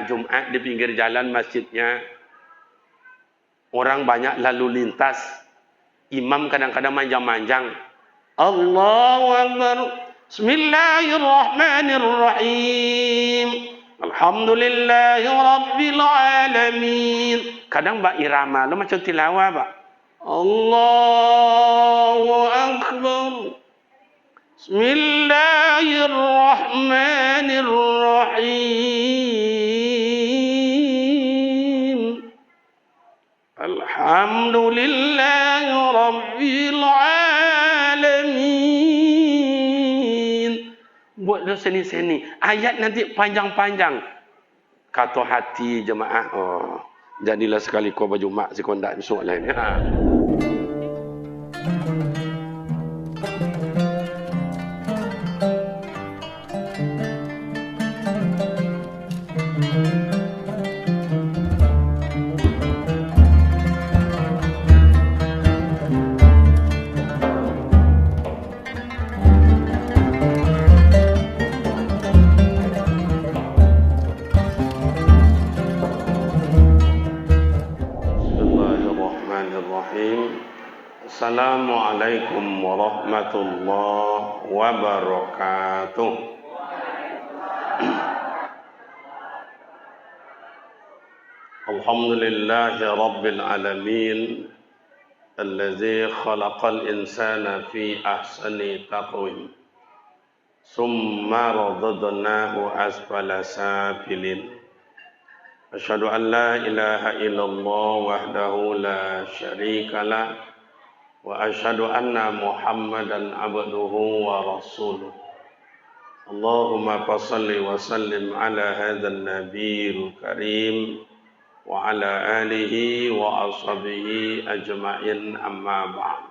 Jumat di pinggir jalan masjidnya. Orang banyak lalu lintas. Imam kadang-kadang manjang-manjang. Allahu Akbar. Bismillahirrahmanirrahim. Alhamdulillahi Rabbil Alamin. Kadang bak irama. Lo macam tilawah bak. Allahu Akbar. Bismillahirrahmanirrahim. Alhamdulillahi Rabbil Alamin. Buat dia seni-seni. Ayat nanti panjang-panjang. Kata hati jemaah. Oh, jadilah sekali kau baju mak si kondak besok lain. Assalamualaikum warahmatullahi wabarakatuh. Alhamdulillahi rabbil alamin. Allazi khalaqal insana fi ahsani taqwim. Summa radadnahu asfala safilin. Asyhadu an la ilaha illallah wahdahu la syarika lah. Wa asyhadu anna Muhammadan abduhu wa rasuluh. Allahumma fassalli wa sallim ala hadzal nabiyil karim wa ala alihi wa ashabihi ajma'in amma ba'd.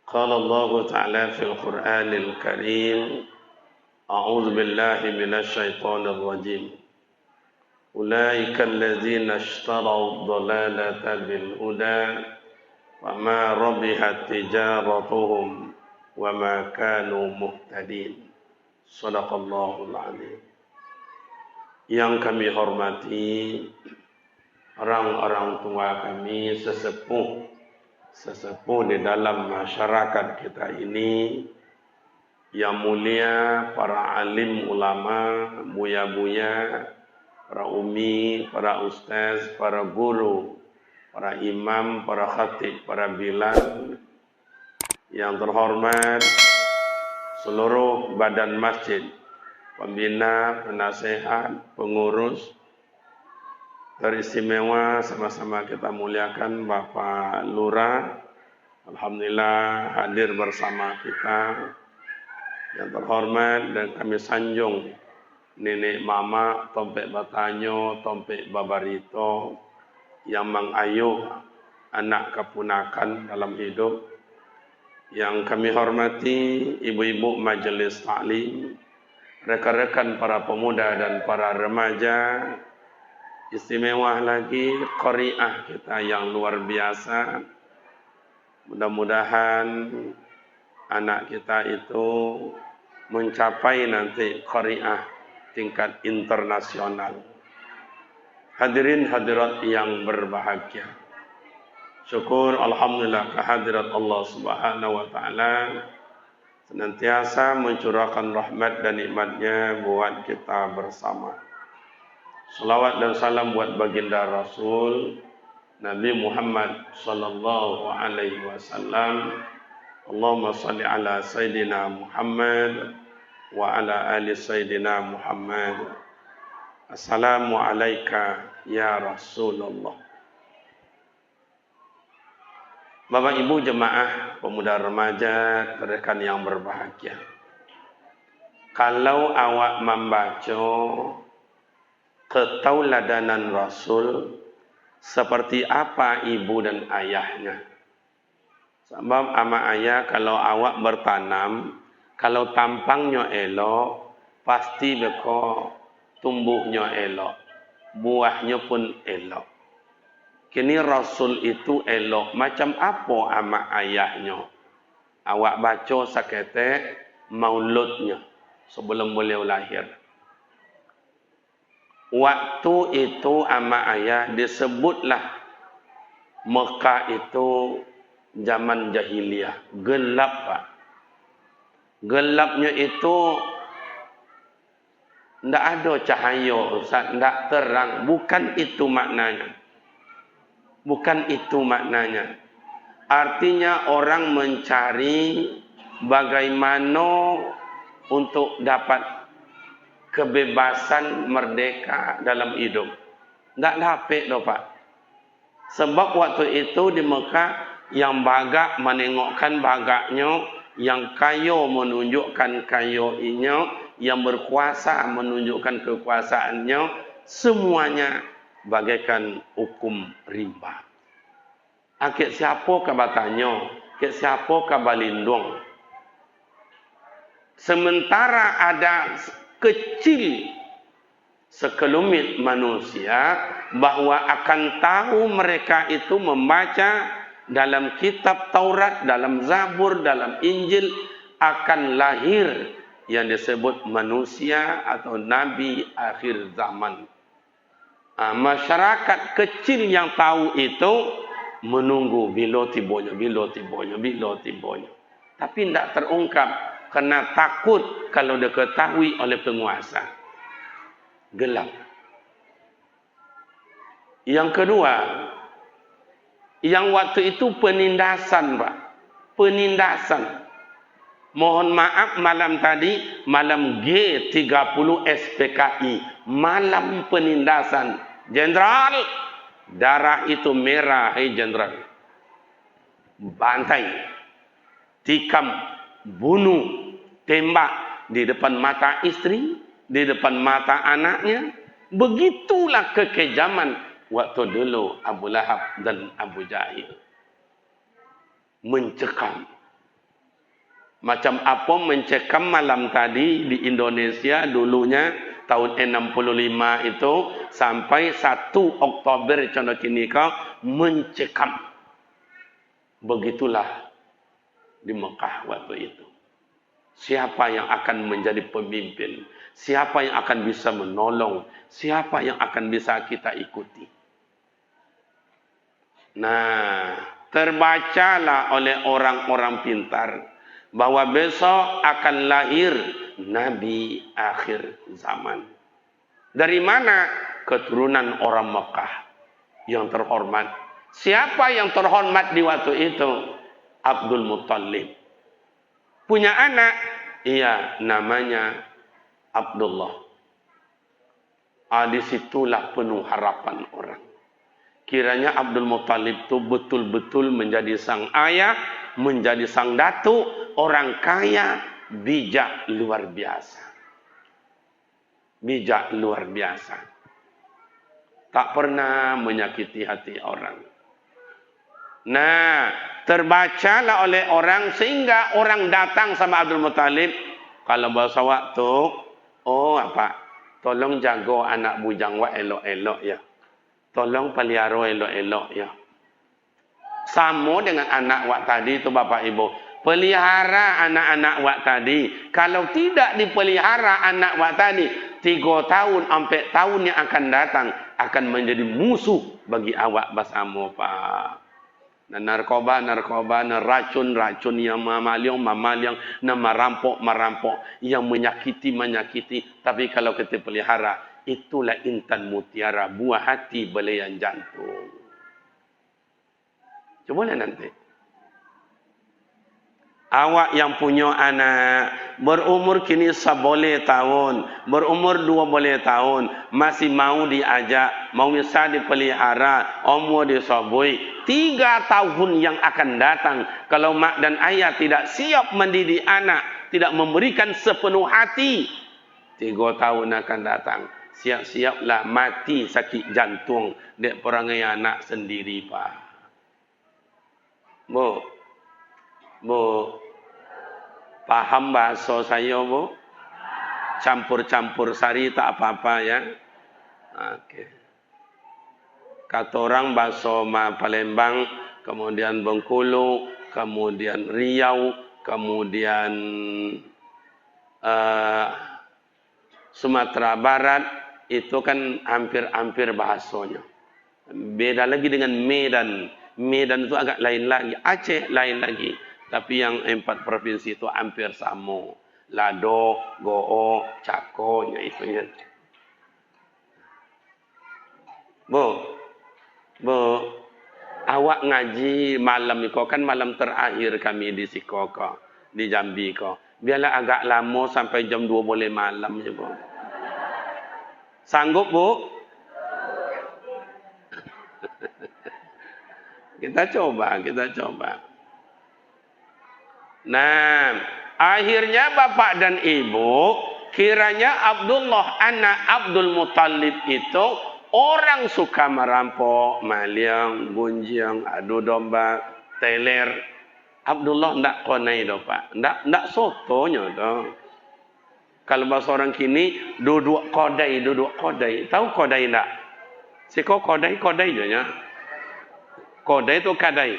Qala Allah ta'ala fil Qur'anil Karim. A'udzu billahi minasy syaithanir rajim. Ulaika alladzina ishtaraw ad-dhalalata bil huda وَمَا رَبِحَتْ تِجَارَتُهُمْ وَمَا كَانُوا مُهْتَدِينَ. Shadaqallahul Azim. Yang kami hormati orang-orang tua kami, sesepuh di dalam masyarakat kita ini, yang mulia para alim ulama, buya-buya, para umi, para ustaz, para guru, para imam, para khatib, para bilal, yang terhormat seluruh badan masjid, pembina, penasehat, pengurus, teristimewa sama-sama kita muliakan Bapak Lurah, alhamdulillah hadir bersama kita. Yang terhormat dan kami sanjung Nenek Mama, Tompek Batanyo, Tompek Babarito, yang mengayuh anak keponakan dalam hidup. Yang kami hormati ibu-ibu majelis taklim, rekan-rekan para pemuda dan para remaja, istimewa lagi qari'ah kita yang luar biasa. Mudah-mudahan anak kita itu mencapai nanti qari'ah tingkat internasional. Hadirin hadirat yang berbahagia. Syukur alhamdulillah kehadirat Allah Subhanahu wa taala senantiasa mencurahkan rahmat dan nikmat-Nya buat kita bersama. Salawat dan salam buat baginda Rasul Nabi Muhammad sallallahu alaihi wasallam. Allahumma salli ala sayidina Muhammad wa ala ali sayidina Muhammad. Assalamualaikum ya Rasulullah. Bapak Ibu jemaah, pemuda remaja, rekan yang berbahagia. Kalau awak membaca ketauladanan Rasul, seperti apa ibu dan ayahnya. Sebab ama ayah kalau awak bertanam, kalau tampangnya elok, pasti beko tumbuhnya elok, buahnya pun elok. Kini Rasul itu elok macam apa ama ayahnya? Awak baca sakete mauludnya sebelum beliau lahir. Waktu itu ama ayah disebutlah Mekah itu zaman jahiliyah. Gelap, Pak. Gelapnya itu tidak ada cahaya, Ustaz. Tidak terang. Bukan itu maknanya. Bukan itu maknanya. Artinya orang mencari bagaimana untuk dapat kebebasan merdeka dalam hidup. Tak dapat dah, Pak. Sebab waktu itu di Mekah, yang bagak menengokkan bagaknya, yang kaya menunjukkan kayanya, yang berkuasa menunjukkan kekuasaannya, semuanya bagaikan hukum rimba. Akik siapa kabatanya, akik siapa kabalindung. Sementara ada kecil sekelumit manusia bahwa akan tahu mereka itu membaca dalam kitab Taurat, dalam Zabur, dalam Injil akan lahir yang disebut manusia atau nabi akhir zaman. Masyarakat kecil yang tahu itu menunggu bila tibanya. Tapi tidak terungkap kerana takut kalau diketahui oleh penguasa. Gelap. Yang kedua, yang waktu itu penindasan, Pak. Penindasan. Mohon maaf malam tadi, malam G30 SPKI. Malam penindasan. Jenderal, darah itu merah, hei jenderal. Bantai, tikam, bunuh, tembak di depan mata istri, di depan mata anaknya. Begitulah kekejaman waktu dulu Abu Lahab dan Abu Jahil. Mencekam. Macam apa mencekam malam tadi di Indonesia dulunya tahun 65 itu sampai 1 Oktober contoh kini kau mencekam. Begitulah di Mekah waktu itu. Siapa yang akan menjadi pemimpin? Siapa yang akan bisa menolong? Siapa yang akan bisa kita ikuti? Nah, terbacalah oleh orang-orang pintar bahwa besok akan lahir Nabi akhir zaman. Dari mana? Keturunan orang Mekah yang terhormat. Siapa yang terhormat di waktu itu? Abdul Muttalib. Punya anak? Iya, namanya Abdullah. Disitulah penuh harapan orang. Kiranya Abdul Muttalib itu betul-betul menjadi sang ayah, menjadi sang datuk, orang kaya, bijak luar biasa. Bijak luar biasa. Tak pernah menyakiti hati orang. Nah, terbacalah oleh orang sehingga orang datang sama Abdul Muttalib. Kalau bahasa waktu, tolong jaga anak bujang wak elok-elok ya. Tolong pelihara elok-elok ya. Sama dengan anak wak tadi itu Bapak Ibu. Pelihara anak-anak wak tadi. Kalau tidak dipelihara anak wak tadi, 3 tahun sampai tahun yang akan datang akan menjadi musuh bagi awak bersama, Pak. Dan narkoba, racun yang mamalyong, yang merampok, yang menyakiti. Tapi kalau kita pelihara, itulah intan mutiara, buah hati belayan jantung. Cobalah nanti. Awak yang punya anak berumur kini 11 tahun, berumur 12 tahun, masih mau diajak, mau bisa dipelihara, umur disoboi, 3 tahun yang akan datang, kalau mak dan ayah tidak siap mendidik anak, tidak memberikan sepenuh hati, 3 tahun akan datang, siap-siaplah mati sakit jantung dek perangai anak sendiri, Pak. Bu, paham bahasa saya, Bu? Campur-campur sari tak apa-apa ya. Oke. Kata orang bahasa Palembang, kemudian Bengkulu, kemudian Riau, kemudian Sumatera Barat, itu kan hampir-hampir bahasanya. Beda lagi dengan Medan. Medan itu agak lain lagi. Aceh lain lagi. Tapi yang 4 provinsi itu hampir sama. Lado, Go'o, Cakonya itu ya. Bu, awak ngaji malam itu kan malam terakhir kami di Sikoko, di Jambi ko. Biarlah agak lama sampai jam 2 boleh malam je, Bu. Sanggup, Bu? Kita coba. Nah, akhirnya bapak dan ibu, kiranya Abdullah anak Abdul Muttalib itu orang suka merampok, maliang, gunjang, adu domba, teler. Abdullah ndak konai do, Pak. Ndak sotonya do. Kalau bahasa orang kini duduk kodai. Tahu kodai ndak? Siko kodai je nya. Kodai itu kadai.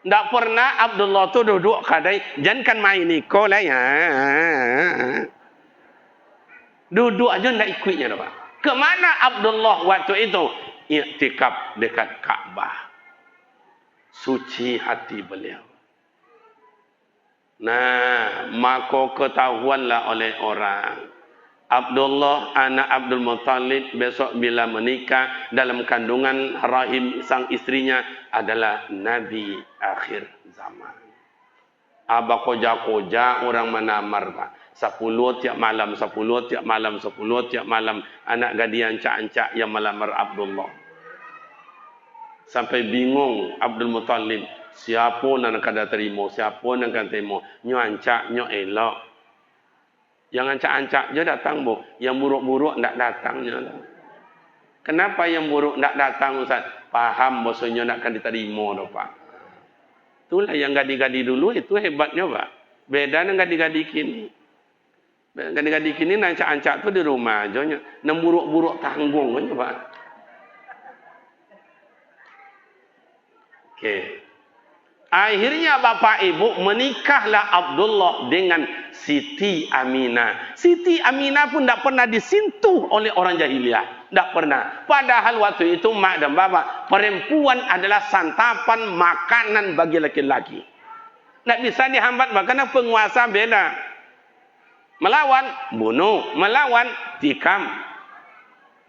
Ndak pernah Abdullah tu duduk kadai, jangan kan main niko lah ya. Duduk aja ndak ikutnya dah, Pak. Kemana Abdullah waktu itu? Iktikaf dekat Ka'bah. Suci hati beliau. Nah, maka ketahuanlah oleh orang. Abdullah anak Abdul Muttalib besok bila menikah dalam kandungan rahim sang istrinya adalah Nabi akhir zaman. Aba koja-koja orang menamar, Pak. 10 tiap malam, 10 tiap malam, 10 tiap malam. Anak gadis ancak-ancak yang melamar Abdullah. Sampai bingung Abdul Muttalib. Siapa yang akan terima, siapa yang akan terima. Nyo ancak, nyo elok. Yang ancak-ancak je datang, Bu. Yang buruk-buruk tak datangnya. Kenapa yang buruk tak datang, Ustaz? Faham bosnya nak akan diterima, Pak. Itulah yang gadi-gadi dulu, itu hebatnya, Pak. Beda dengan gadi-gadi kini. Gadi-gadi kini ancak-ancak tu di rumah aja. Yang buruk-buruk tanggung, Pak. Okey. Akhirnya bapak ibu menikahlah Abdullah dengan Siti Aminah. Siti Aminah pun tak pernah disentuh oleh orang jahiliyah. Tak pernah. Padahal waktu itu mak dan bapak, perempuan adalah santapan makanan bagi laki-laki. Tak bisa dihambat, karena penguasa beda. Melawan, bunuh. Melawan, tikam.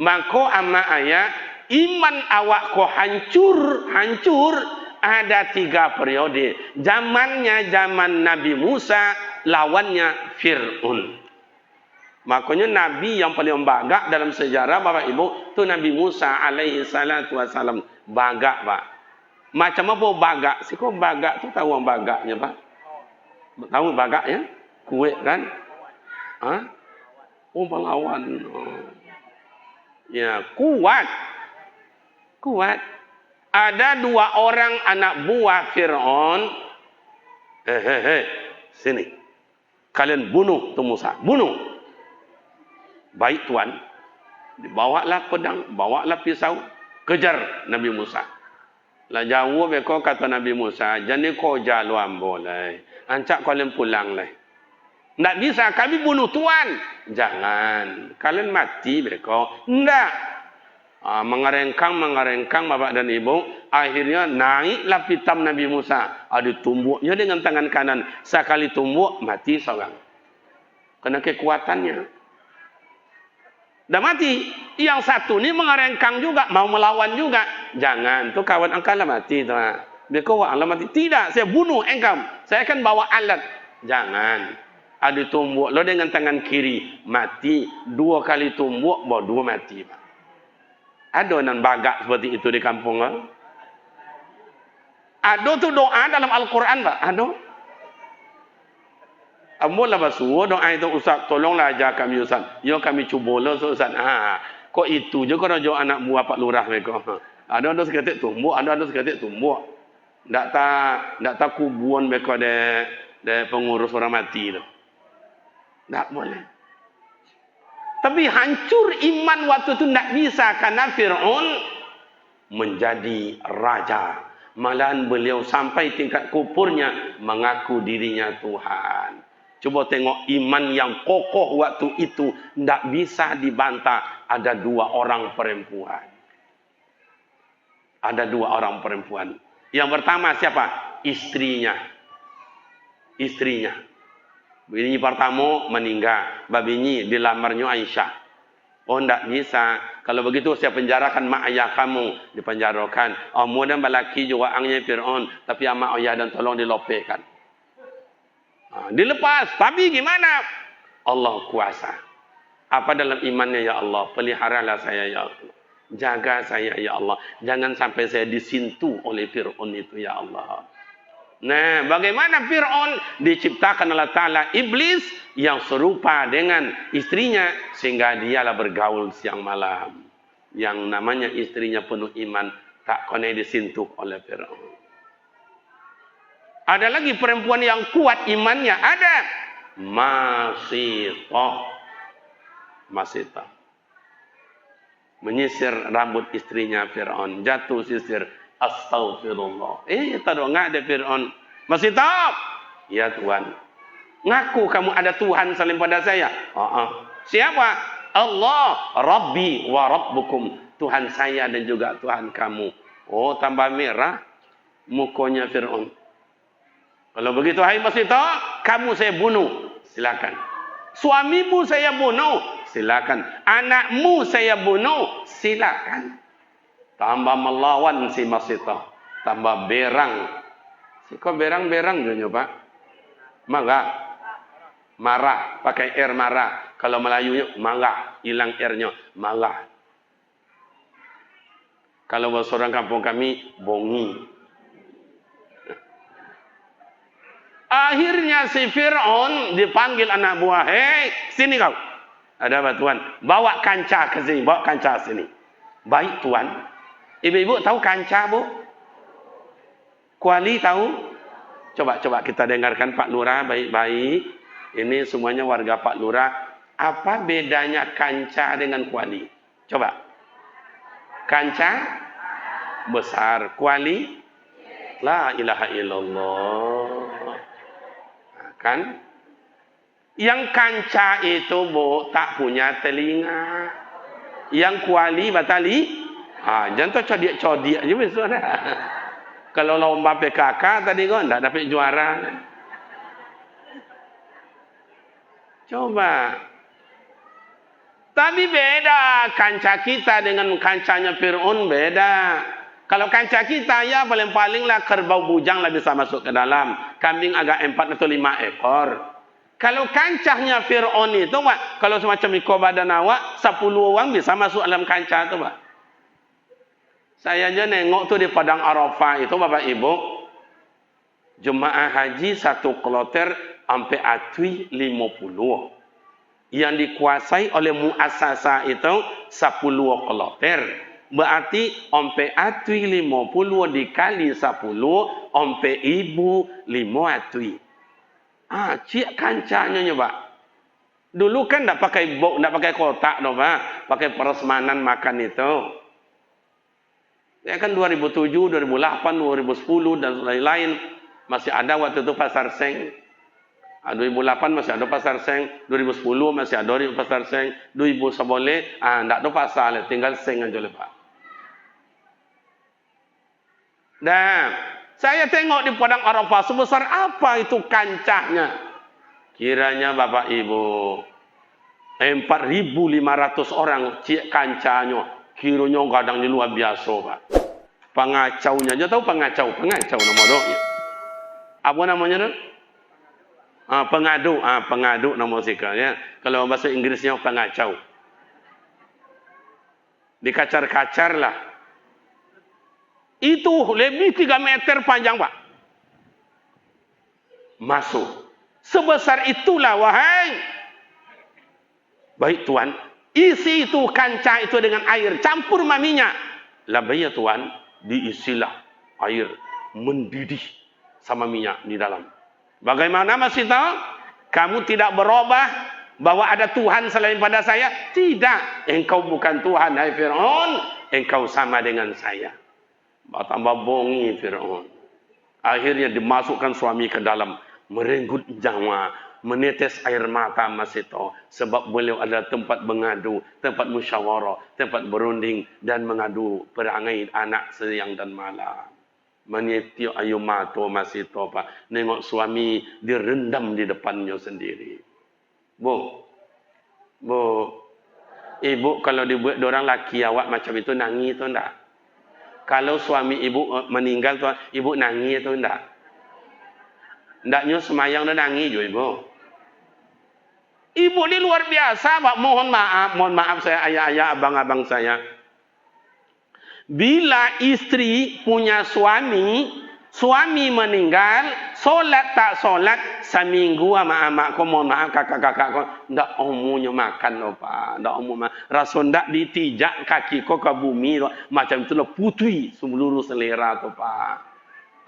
Maka amma ayah, iman awak ko hancur. Ada 3 periode. Zamannya zaman Nabi Musa, lawannya Fir'aun. Makanya Nabi yang paling bagak dalam sejarah Bapak Ibu, itu Nabi Musa alaihi salatu wassalam. Bagak, Pak. Macam apa bagak? Kok bagak tu tahu bagaknya, Pak? Tahu bagaknya? Kuih kan? Hah? Oh, pahlawan. Ya, kuat. Ada 2 orang anak buah Fir'aun. Sini. Kalian bunuh tu Musa. Bunuh. Baik tuan. Bawalah pedang, bawalah pisau. Kejar Nabi Musa. Lah jauh beko kata Nabi Musa, jadi kau jalan boleh. Ancak kalian pulang lah. Tak bisa, kami bunuh tuan. Jangan. Kalian mati beko. Tak. Mengerengkang bapak dan ibu, akhirnya naiklah pitam Nabi Musa. Ada tumbuknya dengan tangan kanan. Sekali tumbuk mati seorang. Kena kekuatannya. Dah mati. Yang satu ni mengerengkang juga, mau melawan juga. Jangan, tu kawan engkau lah mati tu. Dia kau lah mati. Tidak, saya bunuh engkau. Saya akan bawa alat. Jangan. Ada tumbuk lo dengan tangan kiri mati. 2 kali tumbuk, bawa 2 mati. Ada nan bagak seperti itu di kampung. Ada tu doa dalam Al-Quran, Pak. Ada. Amulah basuh doa itu, Ustaz, tolonglah ajar kami, Ustaz. Ya kami cuba lah, Ustaz. Kok itu je kau rajuk anak buah Pak Lurah mereka. Ada seketik tumbuk, ada seketik tumbuk. Tak tak kubuan mereka de pengurus orang mati tu. Tak boleh. Tapi hancur iman waktu itu tidak bisa karena Fir'aun menjadi raja. Malahan beliau sampai tingkat kupurnya mengaku dirinya Tuhan. Coba tengok iman yang kokoh waktu itu. Tidak bisa dibantah. Ada 2 orang perempuan. Ada 2 orang perempuan. Yang pertama siapa? Istrinya. Istrinya. Bini pertama meninggal. Babini dilamarnya Aisyah. Oh, tidak bisa. Kalau begitu saya penjarakan mak ayah kamu. Dipenjarakan. Oh, mudah balaki juga angnya Fir'aun. Tapi mak ayah dan tolong dilopekkan. Dilepas. Tapi gimana? Allah kuasa. Apa dalam imannya ya Allah? Peliharalah saya ya Allah. Jaga saya ya Allah. Jangan sampai saya disintu oleh Fir'aun itu ya Allah. Nah, bagaimana Fir'aun diciptakan oleh Ta'ala iblis yang serupa dengan istrinya sehingga dialah bergaul siang malam. Yang namanya istrinya penuh iman, tak kena disentuh oleh Fir'aun. Ada lagi perempuan yang kuat imannya, ada Masitah. Menyisir rambut istrinya Fir'aun, jatuh sisir. Astaghfirullah. Tak ada Fir'aun. Masih tak? Ya Tuhan. Ngaku kamu ada Tuhan selain pada saya. Siapa? Allah. Rabbi wa Rabbukum. Tuhan saya dan juga Tuhan kamu. Oh, tambah merah mukanya Fir'aun. Kalau begitu, hai masih tak? Kamu saya bunuh. Silakan. Suamimu saya bunuh. Silakan. Anakmu saya bunuh. Silakan. Tambah melawan si Masitah. Tambah berang. Si kok berang-berang dunia Pak? Marah. Pakai air marah. Kalau Melayunya marah. Hilang airnya. Marah. Kalau bahasa orang kampung kami, bongi. Akhirnya si Fir'aun dipanggil anak buah. Hei, sini kau. Ada apa Tuan? Bawa kancah ke sini. Bawa kancah sini. Baik Tuan. Ibu-ibu tahu kancah, Bu? Kuali tahu? Coba kita dengarkan Pak Lurah baik-baik. Ini semuanya warga Pak Lurah. Apa bedanya kancah dengan kuali? Coba. Kancah besar, kuali la ilaha illallah. Kan? Yang kancah itu, Bu, tak punya telinga. Yang kuali batali jangan codiak je besok dah. Kalau lomba PKK tadi kan tak dapat juara. Coba. Tapi beda kancah kita dengan kancahnya Fir'aun beda. Kalau kancah kita ya paling-paling lah kerbau bujang lah bisa masuk ke dalam. Kambing agak 4 atau 5 ekor. Kalau kancahnya Fir'aun itu, Pak, kalau semacam ikut badan awak, 10 orang bisa masuk dalam kancah itu, Pak. Saya aja nengok tuh di Padang Arafah itu Bapak Ibu. Jemaah haji 1 kloter sampai atui 50. Yang dikuasai oleh muasasa itu 10 kloter. Berarti sampai atui 50 dikali 10 sampai 1.005 atui. Cik kancahnya Pak. Dulu kan tak pakai box, tak pakai kotak no, Pak. Pakai peresmanan makan itu. Ya kan 2007, 2008, 2010 dan lain-lain masih ada waktu itu pasar seng. 2008 masih ada pasar seng, 2010 masih ada di pasar seng, 2011 enggak ada pasar, tinggal seng aja Pak. Dan saya tengok di Padang Arafah sebesar apa itu kancahnya. Kiranya Bapak Ibu 4.500 orang cik kancahnya. Kiranya kadang luar biasa, Pak. Pengacaunya aja tahu pengacau nama doa. Apa namanya tu? Pengadu nama sikalnya. Kalau bahasa Inggrisnya pengacau. Dikacar-kacar lah. Itu lebih 3 meter panjang, Pak. Masuk. Sebesar itulah, wahai. Baik Tuan. Isi itu kancah itu dengan air. Campur minyak. Labaya Tuan. Diisilah air. Mendidih sama minyak di dalam. Bagaimana masih tahu? Kamu tidak berubah bahwa ada Tuhan selain pada saya? Tidak. Engkau bukan Tuhan, hai Fir'aun. Engkau sama dengan saya. Tambah bongi Fir'aun. Akhirnya dimasukkan suami ke dalam. Merenggut nyawa. menetes air mata Masito sebab beliau adalah tempat mengadu, tempat musyawarah, tempat berunding dan mengadu perangai anak siang dan malam. Menitio ayu mato Masito Pak, nengok suami direndam di depannya sendiri. Bu, ibu kalau dibuat orang laki awak macam itu nangis tu enggak? Kalau suami ibu meninggal tu ibu nangis tu enggak? Ndaknya semayang dan nangis juga ibu. Ibu ni luar biasa, Pak. Mohon maaf saya ayah-ayah, abang-abang saya. Bila istri punya suami meninggal, solat tak solat, seminggu sama amak ko, mohon maaf kakak-kakak ko, ndak omunya makan loh Pak. Ndak omu makan. Rasul ndak ditijak kaki ko ke bumi loh. Macam itu loh putui seluruh selera tuh Pak.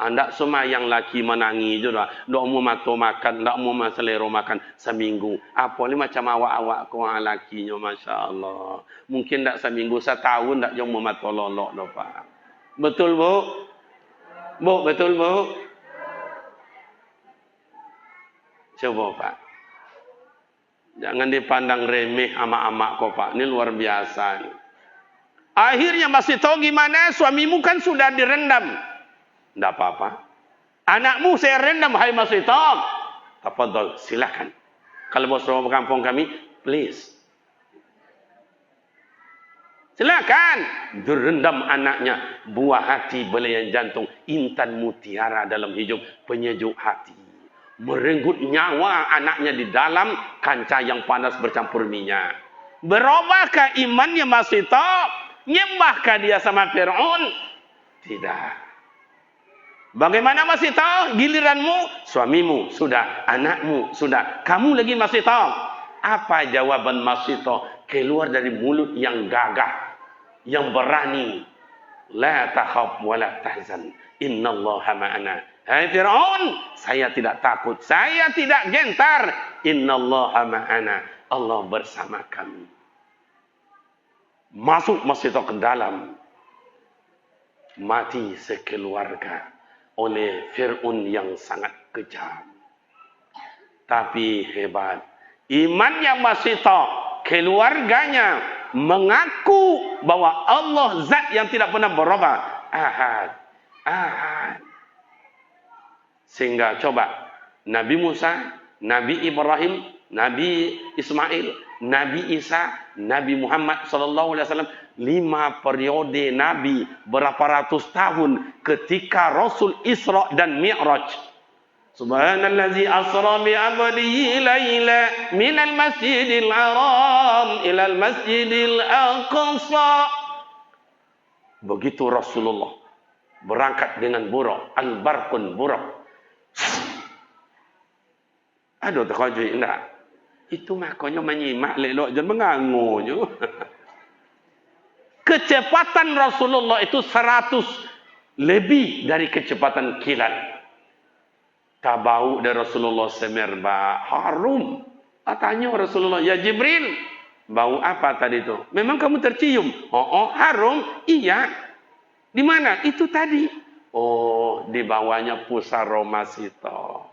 Anda semua yang laki menangi juga, ndak mau mato makan, ndak mau selero makan seminggu. Apa ni macam awak-awak ko lakinya, masya Allah. Mungkin ndak seminggu, setahun ndak jom mau mato lolok doh Pak. Betul bu? Bu betul bu? Coba Pak. Jangan dipandang remeh amak-amak ko Pak. Ini luar biasa. Nih. Akhirnya masih tahu gimana suamimu kan sudah direndam. Tidak apa-apa. Anakmu saya rendam, hai Mas Hitam. Tafadhol, silakan. Kalau bos rumah kampung kami, please. Silakan. Direndam anaknya. Buah hati, belayan jantung. Intan mutiara dalam hidup. Penyejuk hati. Merenggut nyawa anaknya di dalam kancah yang panas bercampur minyak. Berubahkah imannya Mas Hitam? Nyembahkah dia sama Fir'aun? Tidak. Bagaimana masih tahu giliranmu? Suamimu sudah, anakmu sudah, kamu lagi masih tahu. Apa jawaban masih tahu? Keluar dari mulut yang gagah, yang berani. La takhaf wa la tahzan. Innallaha ma'ana. Hai Fir'aun, saya tidak takut, saya tidak gentar. Innallaha ma'ana. Allah bersama kami. Masuk masih tahu ke dalam. Mati sekeluarga. Oleh Fir'aun yang sangat kejam. Tapi hebat. Imannya masih tahu. Keluarganya mengaku bahwa Allah zat yang tidak pernah berubah. Ahad. Ahad. Sehingga coba. Nabi Musa, Nabi Ibrahim, Nabi Ismail, Nabi Isa, Nabi Muhammad SAW 5 periode Nabi berapa ratus tahun ketika Rasul Isra dan Mi'raj. Subhanallazi asra bi 'abdihi laila minal masjidil haram ilal masjidil aqsa. Begitu Rasulullah berangkat dengan buruk, al-barqun buruk. Aduh terkejut enggak? Itu makanya menyimak lelok jangan mengangunya. Kecepatan Rasulullah itu 100 lebih dari kecepatan kilat. Tabau dari Rasulullah semerbak harum. Tanya Rasulullah, ya Jibril, bau apa tadi itu? Memang kamu tercium? Oh, harum. Iya. Di mana? Itu tadi. Oh, di bawahnya pusara Masito.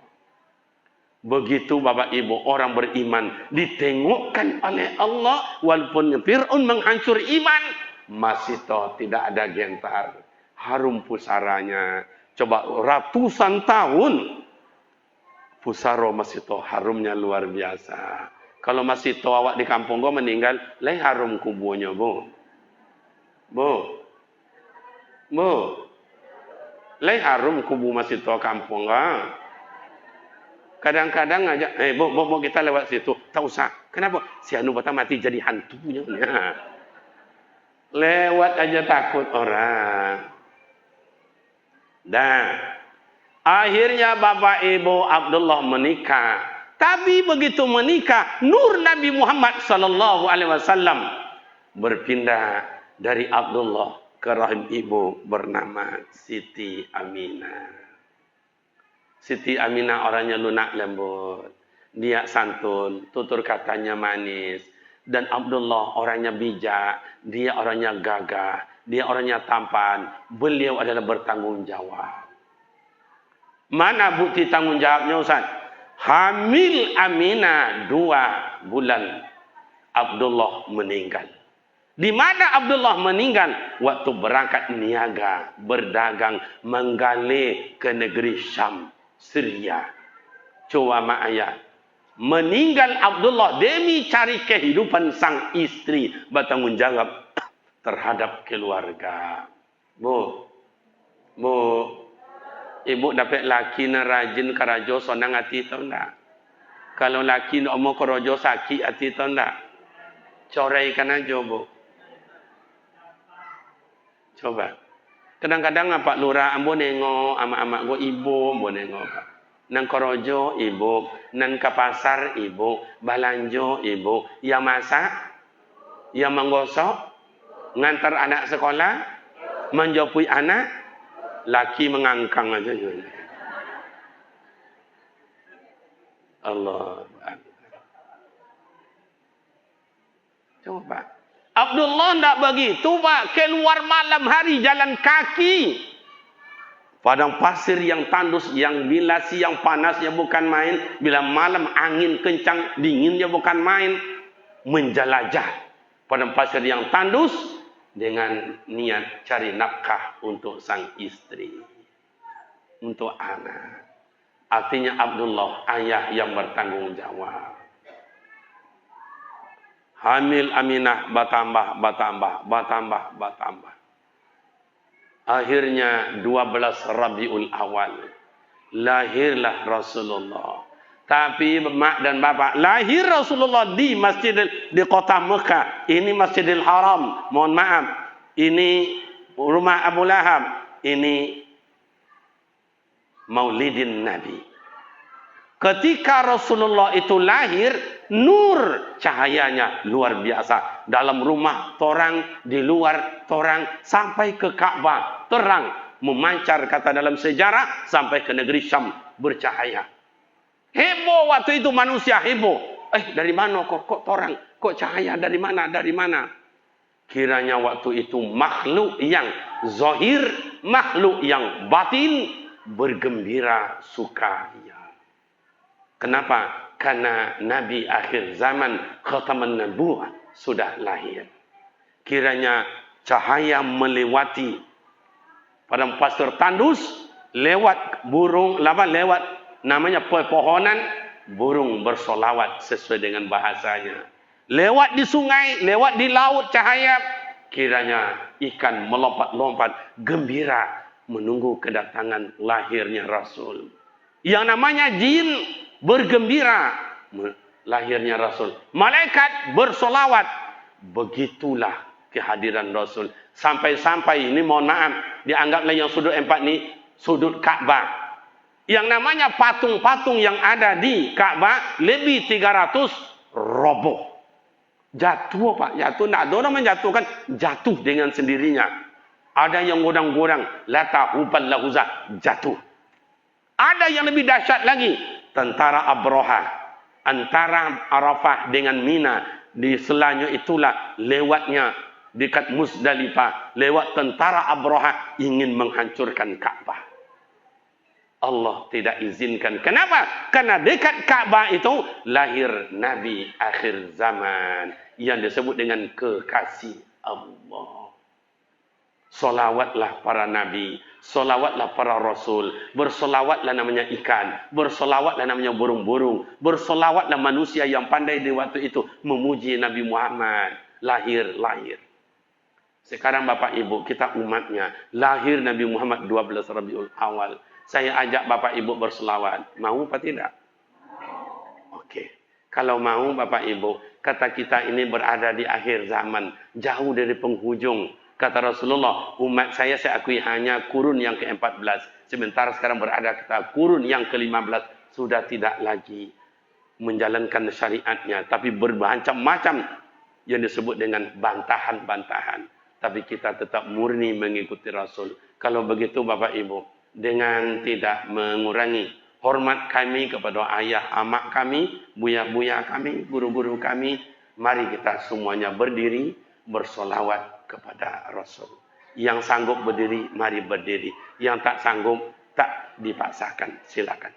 Begitu Bapak Ibu orang beriman ditengokkan oleh Allah walaupun Fir'aun menghancur iman masih toh tidak ada gentar harum pusaranya. Coba ratusan tahun pusara masih toh harumnya luar biasa. Kalau masih toh awak di kampung gua meninggal leh harum kubunya bu leh harum kubu masih toh kampung gua. Kadang-kadang ngajak, bu, kita lewat situ. Tak usah. Kenapa? Si Anu Bata mati jadi hantunya. Lewat aja takut orang. Dan akhirnya Bapak Ibu Abdullah menikah. Tapi begitu menikah, nur Nabi Muhammad SAW berpindah dari Abdullah ke rahim ibu bernama Siti Aminah. Siti Aminah orangnya lunak lembut. Dia santun, tutur katanya manis. Dan Abdullah orangnya bijak. Dia orangnya gagah. Dia orangnya tampan. Beliau adalah bertanggung jawab. Mana bukti tanggung jawabnya Ustaz? Hamil Aminah 2 bulan Abdullah meninggal. Di mana Abdullah meninggal? Waktu berangkat niaga, berdagang, menggali ke negeri Syam, Syria. Coba mak ayah. Meninggal Abdullah demi cari kehidupan sang istri, bertanggung jawab terhadap keluarga. Bu, ibu dapat laki na rajin karajo sonang hati tahu tak? Kalau laki nak mau karajo sakit hati tahu tak? Coraikan aja bu. Coba. Kadang-kadang apa lurah ambo nengok, amak-amak go ibu ambo nengok. Nang korojo ibu, nang ke pasar ibu, balanjo ibu, yang masak, yang menggosok, ngantar anak sekolah, menjopui anak, laki mengangkang aja. Allah. Coba. Abdullah tidak begitu, Pak. Keluar malam hari jalan kaki. Padang pasir yang tandus, yang bilasi, yang panasnya bukan main. Bila malam angin kencang, dinginnya bukan main. Menjelajah padang pasir yang tandus dengan niat cari nafkah untuk sang istri. Untuk anak. Artinya Abdullah, ayah yang bertanggung jawab. Hamil Aminah bertambah. Akhirnya 12 Rabiul Awal. Lahirlah Rasulullah. Tapi mak dan bapak, lahir Rasulullah di di kota Mekah. Ini Masjidil Haram. Mohon maaf. Ini rumah Abu Lahab. Ini Maulidin Nabi. Ketika Rasulullah itu lahir, nur cahayanya luar biasa. Dalam rumah torang, di luar torang, sampai ke Ka'bah. Terang, memancar kata dalam sejarah, sampai ke negeri Syam, bercahaya. Heboh waktu itu manusia, heboh. Dari mana kok torang? Kok cahaya dari mana? Dari mana? Kiranya waktu itu makhluk yang zahir, makhluk yang batin, bergembira sukaya. Kenapa? Karena Nabi akhir zaman khataman nabuwah sudah lahir. Kiranya cahaya melewati padang pasir tandus, lewat burung, lewat namanya pepohonan, burung bersolawat sesuai dengan bahasanya. Lewat di sungai, lewat di laut cahaya, kiranya ikan melompat-lompat gembira menunggu kedatangan lahirnya Rasul. Yang namanya jin bergembira lahirnya Rasul. Malaikat bersolawat. Begitulah kehadiran Rasul. Sampai-sampai ini mohon maaf, dianggaplah yang sudut 4 ini sudut Ka'bah. Yang namanya patung-patung yang ada di Ka'bah lebih 300 roboh. Jatuh Pak, jatuh. Tidak ada orang menjatuhkan, jatuh dengan sendirinya. Ada yang godang-godang, lata hubal lahuzah, jatuh. Ada yang lebih dahsyat lagi. Tentara Abroha antara Arafah dengan Mina, di selanya itulah lewatnya dekat Musdalifah, lewat tentara Abroha ingin menghancurkan Ka'bah. Allah tidak izinkan. Kenapa? Karena dekat Ka'bah itu lahir Nabi akhir zaman yang disebut dengan kekasih Allah. Solawatlah para nabi, solawatlah para rasul, bersolawatlah namanya ikan, bersolawatlah namanya burung-burung, bersolawatlah manusia yang pandai di waktu itu memuji Nabi Muhammad. Lahir. Sekarang Bapak Ibu, kita umatnya, lahir Nabi Muhammad 12 Rabiul Awal. Saya ajak Bapak Ibu bersolawat. Mau apa tidak? Oke. Kalau mau Bapak Ibu, kata kita ini berada di akhir zaman, jauh dari penghujung. Kata Rasulullah, umat saya akui hanya kurun yang ke-14. Sementara sekarang berada kita kurun yang ke-15. Sudah tidak lagi menjalankan syariatnya. Tapi bermacam-macam yang disebut dengan bantahan-bantahan. Tapi kita tetap murni mengikuti Rasul. Kalau begitu Bapak Ibu, dengan tidak mengurangi hormat kami kepada ayah, amak kami, buya-buya kami, guru-guru kami, mari kita semuanya berdiri, bersolawat kepada Rasul. Yang sanggup berdiri, mari berdiri. Yang tak sanggup, tak dipaksakan. Silakan.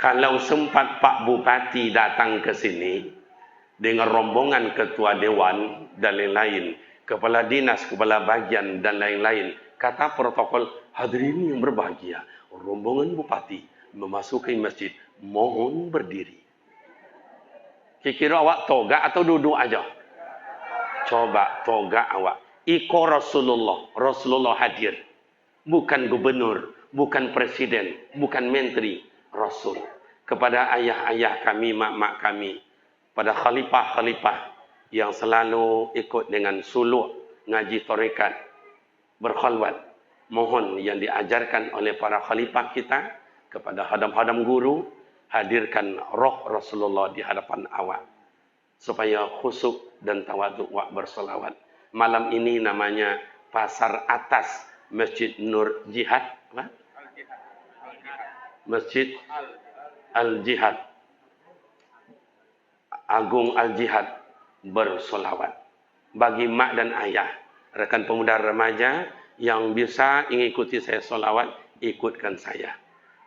Kalau sempat Pak Bupati datang ke sini dengan rombongan ketua dewan dan lain-lain, kepala dinas, kepala bagian dan lain-lain, kata protokol, hadirin yang berbahagia, rombongan bupati memasuki masjid, mohon berdiri. Kira awak toga atau duduk aja? Coba toga awak. Iko Rasulullah, Rasulullah hadir. Bukan gubernur, bukan presiden, bukan menteri, Rasul. Kepada ayah-ayah kami, mak-mak kami, pada khalifah-khalifah yang selalu ikut dengan suluk, ngaji tarekat, berkhalwat. Mohon yang diajarkan oleh para khalifah kita, kepada hadam-hadam guru, hadirkan roh Rasulullah di hadapan awak. Supaya khusyuk dan tawaduk wak bersolawat. Malam ini namanya Pasar Atas Masjid Nur Jihad. Apa? Masjid Al-Jihad. Agung Al-Jihad bersolawat. Bagi mak dan ayah, rekan pemuda remaja yang bisa mengikuti saya solawat, ikutkan saya.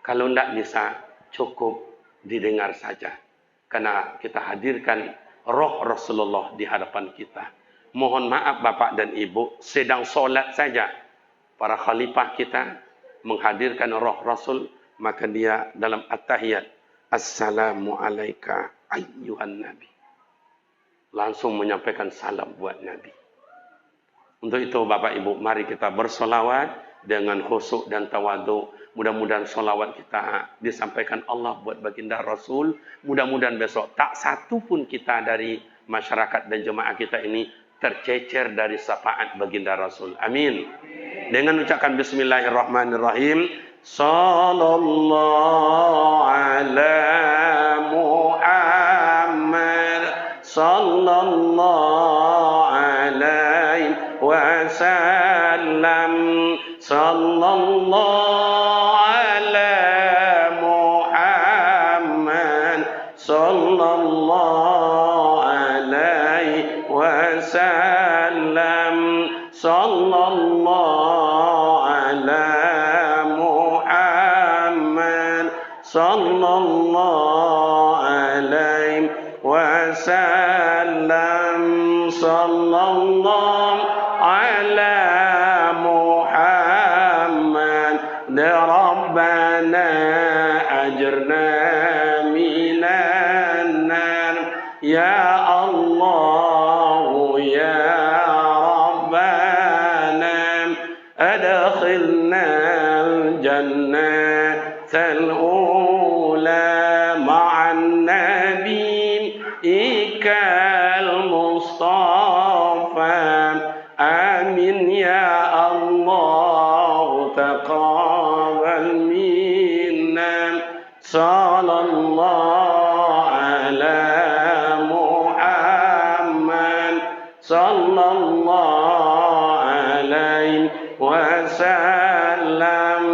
Kalau tidak bisa, cukup didengar saja. Karena kita hadirkan roh Rasulullah di hadapan kita. Mohon maaf Bapak dan Ibu, sedang solat saja para khalifah kita menghadirkan roh Rasul, maka dia dalam at-tahiyat, Assalamu alayka ayyuhan Nabi. Langsung menyampaikan salam buat Nabi. Untuk itu Bapak Ibu, mari kita bersolawat dengan khusyuk dan tawaduk. Mudah-mudahan solawat kita disampaikan Allah buat baginda Rasul. Mudah-mudahan besok tak satu pun kita dari masyarakat dan jemaah kita ini tercecer dari syafaat baginda Rasul. Amin. Dengan ucapkan bismillahirrahmanirrahim. Sallallahu ala Muhammad. Sallallahu alaihi wasallam. Sallallahu sallallahu alaihi wasallam sallallahu ala Muhammad sallallahu alaihi wasallam sallallahu ala Muhammad rabbana ajrna ya Allah ya Rabbana adkhilna al-jannatal ula ma'an nabiyyikal Mustafa amin ya Allah taqabbal minna sallallahu ala sallallahu alaihi wasallam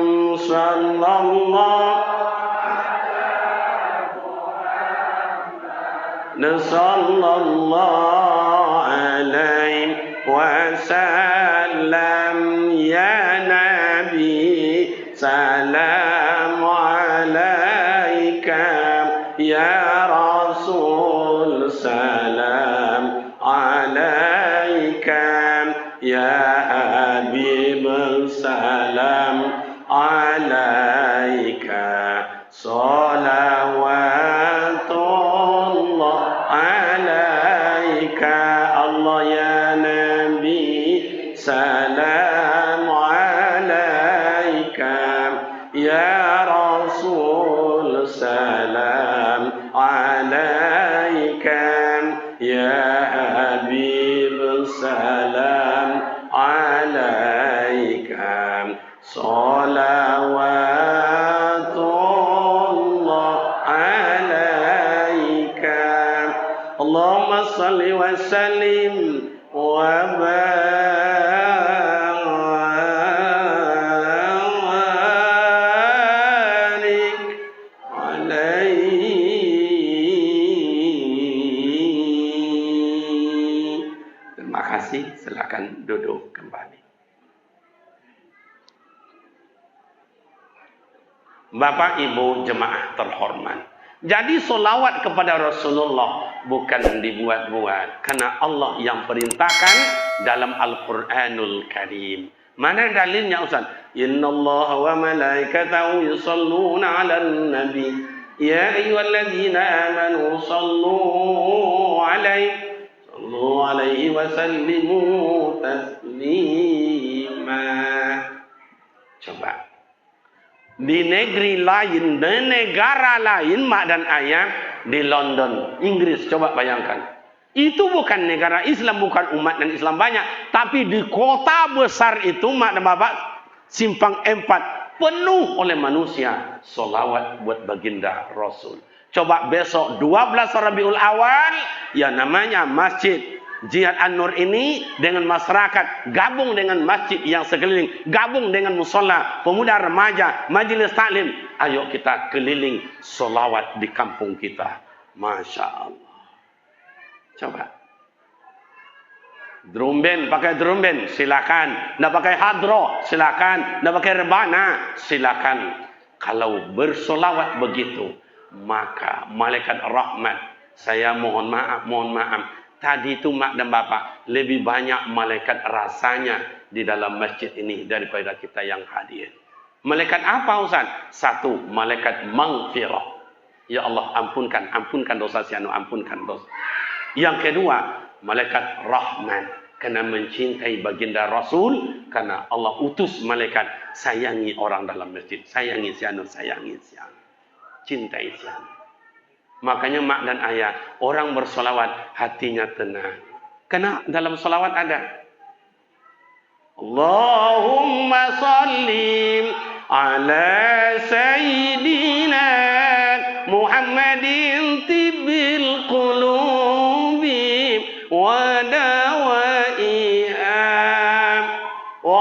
sallallahu alaihi wasallam ya nabi salam alaika ya rasul salam alaika ya habib salam alaika salawatullah alaika Allah ya nabi salam alaika ya rasul salam alaika ya habib salam alaika salawatullah alaika Allahumma salli wa sallim wa barik alaihi. Terima kasih, silakan duduk kembali. Bapak Ibu jemaah terhormat. Jadi solawat kepada Rasulullah bukan dibuat-buat. Karena Allah yang perintahkan dalam Al-Quranul Karim. Mana dalilnya Ustaz? Inna Allah wa malaikatahu yusalluna ala nabi. Ya ayyuhalladzina amanu sallu alaihi wa sallimu taslima. Coba. Di negeri lain, di negara lain, mak dan ayah, di London, Inggris, coba bayangkan. Itu bukan negara Islam, bukan umat dan Islam banyak. Tapi di kota besar itu, mak dan bapak, simpang 4, penuh oleh manusia. Solawat buat baginda Rasul. Coba besok 12 Rabiul Awal, yang namanya Masjid Jihad An-Nur ini dengan masyarakat, gabung dengan masjid yang sekeliling, gabung dengan musola, pemuda remaja, majelis taklim. Ayo kita keliling solawat di kampung kita. Masya Allah. Coba. Drum band, pakai drum band, silakan. Nggak pakai hadro, silakan. Nggak pakai rebana, silakan. Kalau bersolawat begitu, maka malaikat rahmat, saya mohon maaf. Tadi itu mak dan bapak, lebih banyak malaikat rasanya di dalam masjid ini daripada kita yang hadir. Malaikat apa Ustaz? Satu, malaikat maghfirah. Ya Allah, ampunkan dosa si anu, ampunkan dosa. Yang kedua, malaikat rahman. Karena mencintai baginda Rasul, karena Allah utus malaikat sayangi orang dalam masjid. Sayangi si anu, sayangi si anu. Cintai si anu. Makanya mak dan ayah, orang bersolawat hatinya tenang. Karena dalam solawat ada Allahumma sallim ala sayyidina Muhammadin tibbil qulubi wa dawaiha wa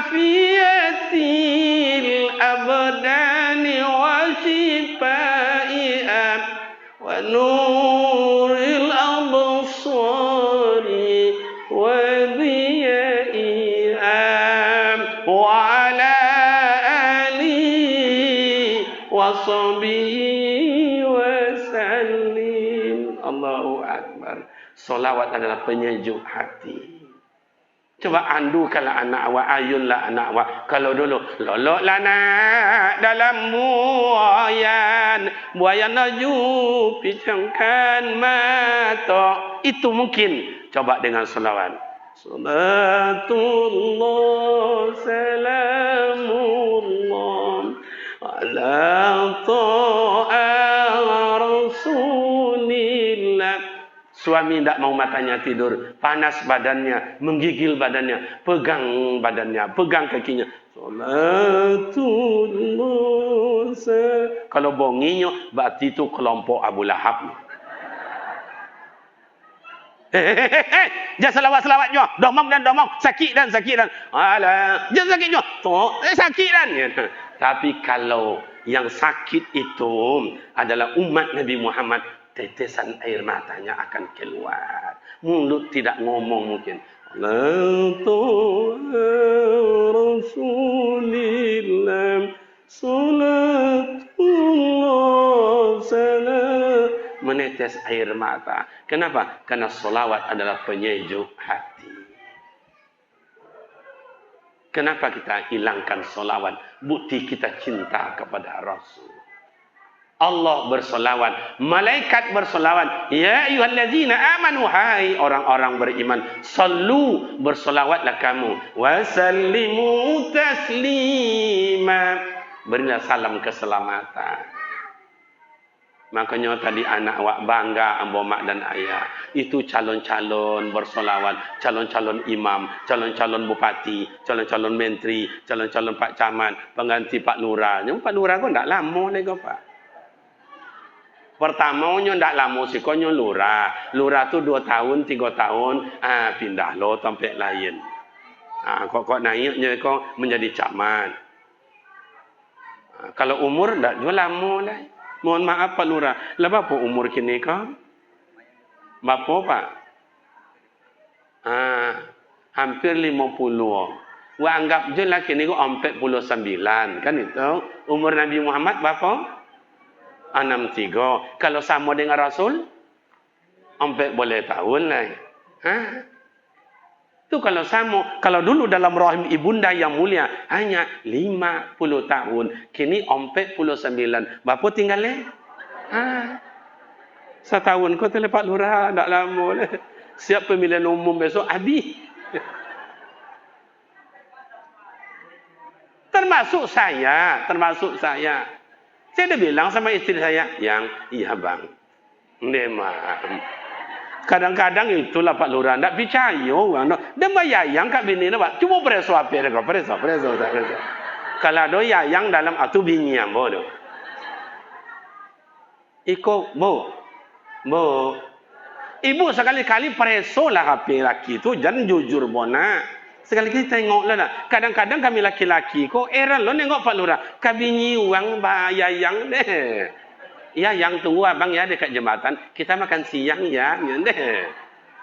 afiyatil abdani wa shifaiha wa nuril absari wa dhiyaiha wa ala alihi wa sahbihi wa sallim. Allahu Akbar. Solawat adalah penyejuk hati. Coba andukanlah anak awak, ayunlah anak awak. Kalau dulu, loloklah nak dalam buayan laju, picangkan mata. Itu mungkin. Coba dengan selawat. Salatullah, salamullah, ala ta'a rasulillah. Suami tidak mau matanya tidur, panas badannya, menggigil badannya, pegang badannya, pegang kakinya. Salatullah. Kalau bonginya, berarti itu kelompok Abu Lahab. Jangan selawat-selawatnya. Domong. Sakit dan. Alah, jangan sakitnya. Sakit dan. Tapi kalau yang sakit itu adalah umat Nabi Muhammad, tetesan air matanya akan keluar. Mulut tidak ngomong mungkin. Rasulillah salatullah salam. Menetes air mata. Kenapa? Karena solawat adalah penyejuk hati. Kenapa kita hilangkan solawat? Bukti kita cinta kepada Rasul. Allah bersolawat, malaikat bersolawat. Ya ayyuhalladzina amanu, hai orang-orang beriman, sallu, bersolawatlah kamu, wasallimu taslima, berilah salam keselamatan. Makanya tadi anak awak bangga ambo mak dan ayah. Itu calon-calon bersolawat, calon-calon imam, calon-calon bupati, calon-calon menteri, calon-calon pak camat, pengganti Pak Lurah. Pak Lurah kok tak lama lagi Pak. Pertamanya ndak lama sih konyo lurah. Lurah tu 2 tahun, 3 tahun, pindah lo tempat lain. Kok naiknya kok menjadi camat. Kalau umur ndak juga lama lah. Mohon maaf Pak Lurah. Lah berapa umur kini kau? Berapa Pak? Hampir 50. Wa anggap je laki ni 49 kan itu. Umur Nabi Muhammad berapa? 63. Kalau sama dengan Rasul 40 tahun lah. Ha? Tu kalau sama, kalau dulu dalam rahim ibunda yang mulia hanya 50 tahun, kini 49. Berapa tinggal le? Ha. Setahun kau terlepas lurah, tak lama le. Siap pemilihan umum besok habis. Termasuk saya. Saya dah bilang sama istri saya, yang iya bang. Memang. Kadang-kadang itulah Pak Lurah, tak percaya orang. Dia bayang kat bini dia, Pak. Cuma preso apa dia, preso. Kalau ada yang dalam atu bini yang bodoh. Iko, bu. Ibu sekali-kali preso lah HP laki tu, jangan jujur bona. Sekali-kali tengoklah lah. Kadang-kadang kami laki-laki kok heran lo nengok Pak Lurah. Kabini uang bayang deh. Ya yang tunggu abang ya dekat jembatan. Kita makan siang ya. Deh.